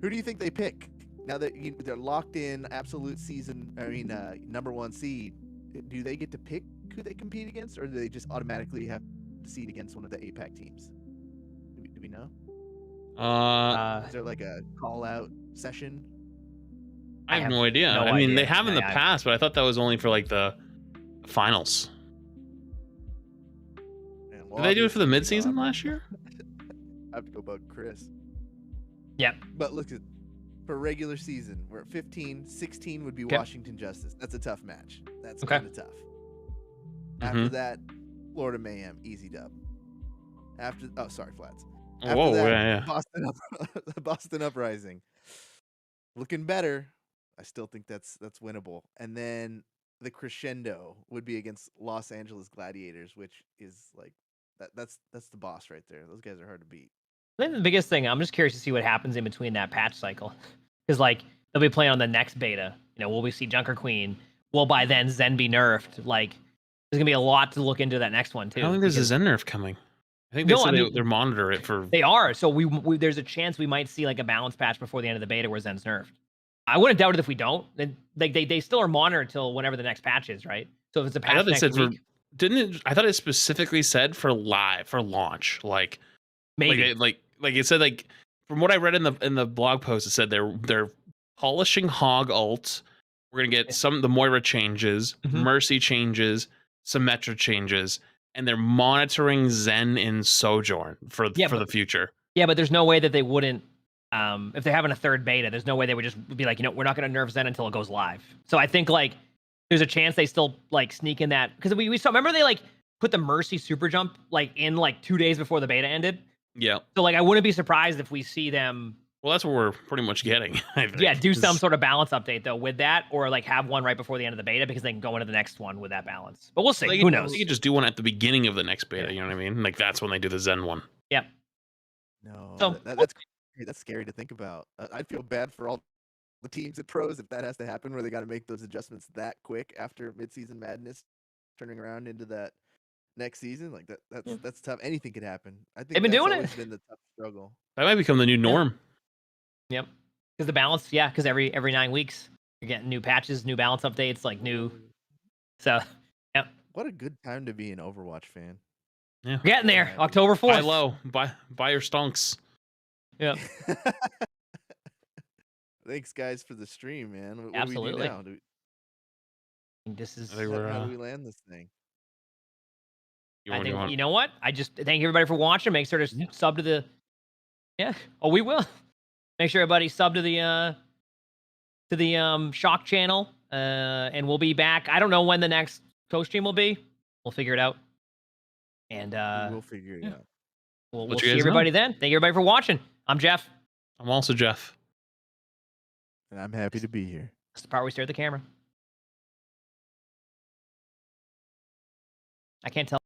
Who do you think they pick now that they're locked in absolute season? I mean, number 1 seed. Do they get to pick who they compete against, or do they just automatically have to seed against one of the APAC teams? Do we know? Is there like a call-out session? I have no idea. no I mean, idea. they have in the past, but I thought that was only for like the finals. Yeah, Did they do it for the mid-season last year? I have to go bug Chris. Yep. But look at for regular season, we're at 15. 16 would be Washington Justice. That's a tough match. That's kind of tough. After that, Florida Mayhem, easy dub. Flats. After that, Boston Uprising. Looking better. I still think that's winnable. And then the crescendo would be against Los Angeles Gladiators, which is like that's the boss right there. Those guys are hard to beat. I think the biggest thing, I'm just curious to see what happens in between that patch cycle. because like they'll be playing on the next beta. You know, will we see Junker Queen? Will by then Zen be nerfed? Like, there's gonna be a lot to look into that next one too. I don't think there's a Zen nerf coming. I think they said they're monitor it for. They are. So we there's a chance we might see like a balance patch before the end of the beta where Zen's nerfed. I wouldn't doubt it if we don't. They still are monitored until whenever the next patch is, right? So if it's a patch I thought they next said week, I thought it specifically said for launch, like maybe like it said, like from what I read in the blog post, it said they're polishing Hog ult. We're gonna get the Moira changes, Mercy changes, Symmetra changes, and they're monitoring Zen in Sojourn for the future. Yeah, but there's no way that they wouldn't. If they're having a third beta, there's no way they would just be like, we're not going to nerf Zen until it goes live. So I think like there's a chance they still like sneak in that, because we saw, remember they like put the Mercy super jump like in like 2 days before the beta ended. Yeah. So like I wouldn't be surprised if we see them. Well, that's what we're pretty much getting. I think. Yeah, do some sort of balance update though with that, or like have one right before the end of the beta, because they can go into the next one with that balance. But we'll see. Like, who knows? You could just do one at the beginning of the next beta. You know what I mean? Like that's when they do the Zen one. Yep. No, So that's scary to think about. I'd feel bad for all the teams and pros if that has to happen, where they got to make those adjustments that quick after midseason madness, turning around into that next season. Like that's tough. Anything could happen. I think they've been doing it. Been the tough struggle. That might become the new norm. Yep. Because the balance, because every 9 weeks you're getting new patches, new balance updates, like new. So, yep. What a good time to be an Overwatch fan. Yeah. We're getting there. October 4th. Buy low. Buy your stonks. Yeah. Thanks, guys, for the stream, man. What Absolutely. Do we do now? This is. How do we land this thing? I think you know what? I just thank everybody for watching. Make sure to sub to the. Yeah. Oh, we will. Make sure everybody sub to the Shock channel. And we'll be back. I don't know when the next co-stream will be. We'll figure it out. And we'll figure it out. We'll see everybody then. Thank you everybody for watching. I'm Jeff. I'm also Jeff. And I'm happy to be here. That's the part where we stare at the camera. I can't tell.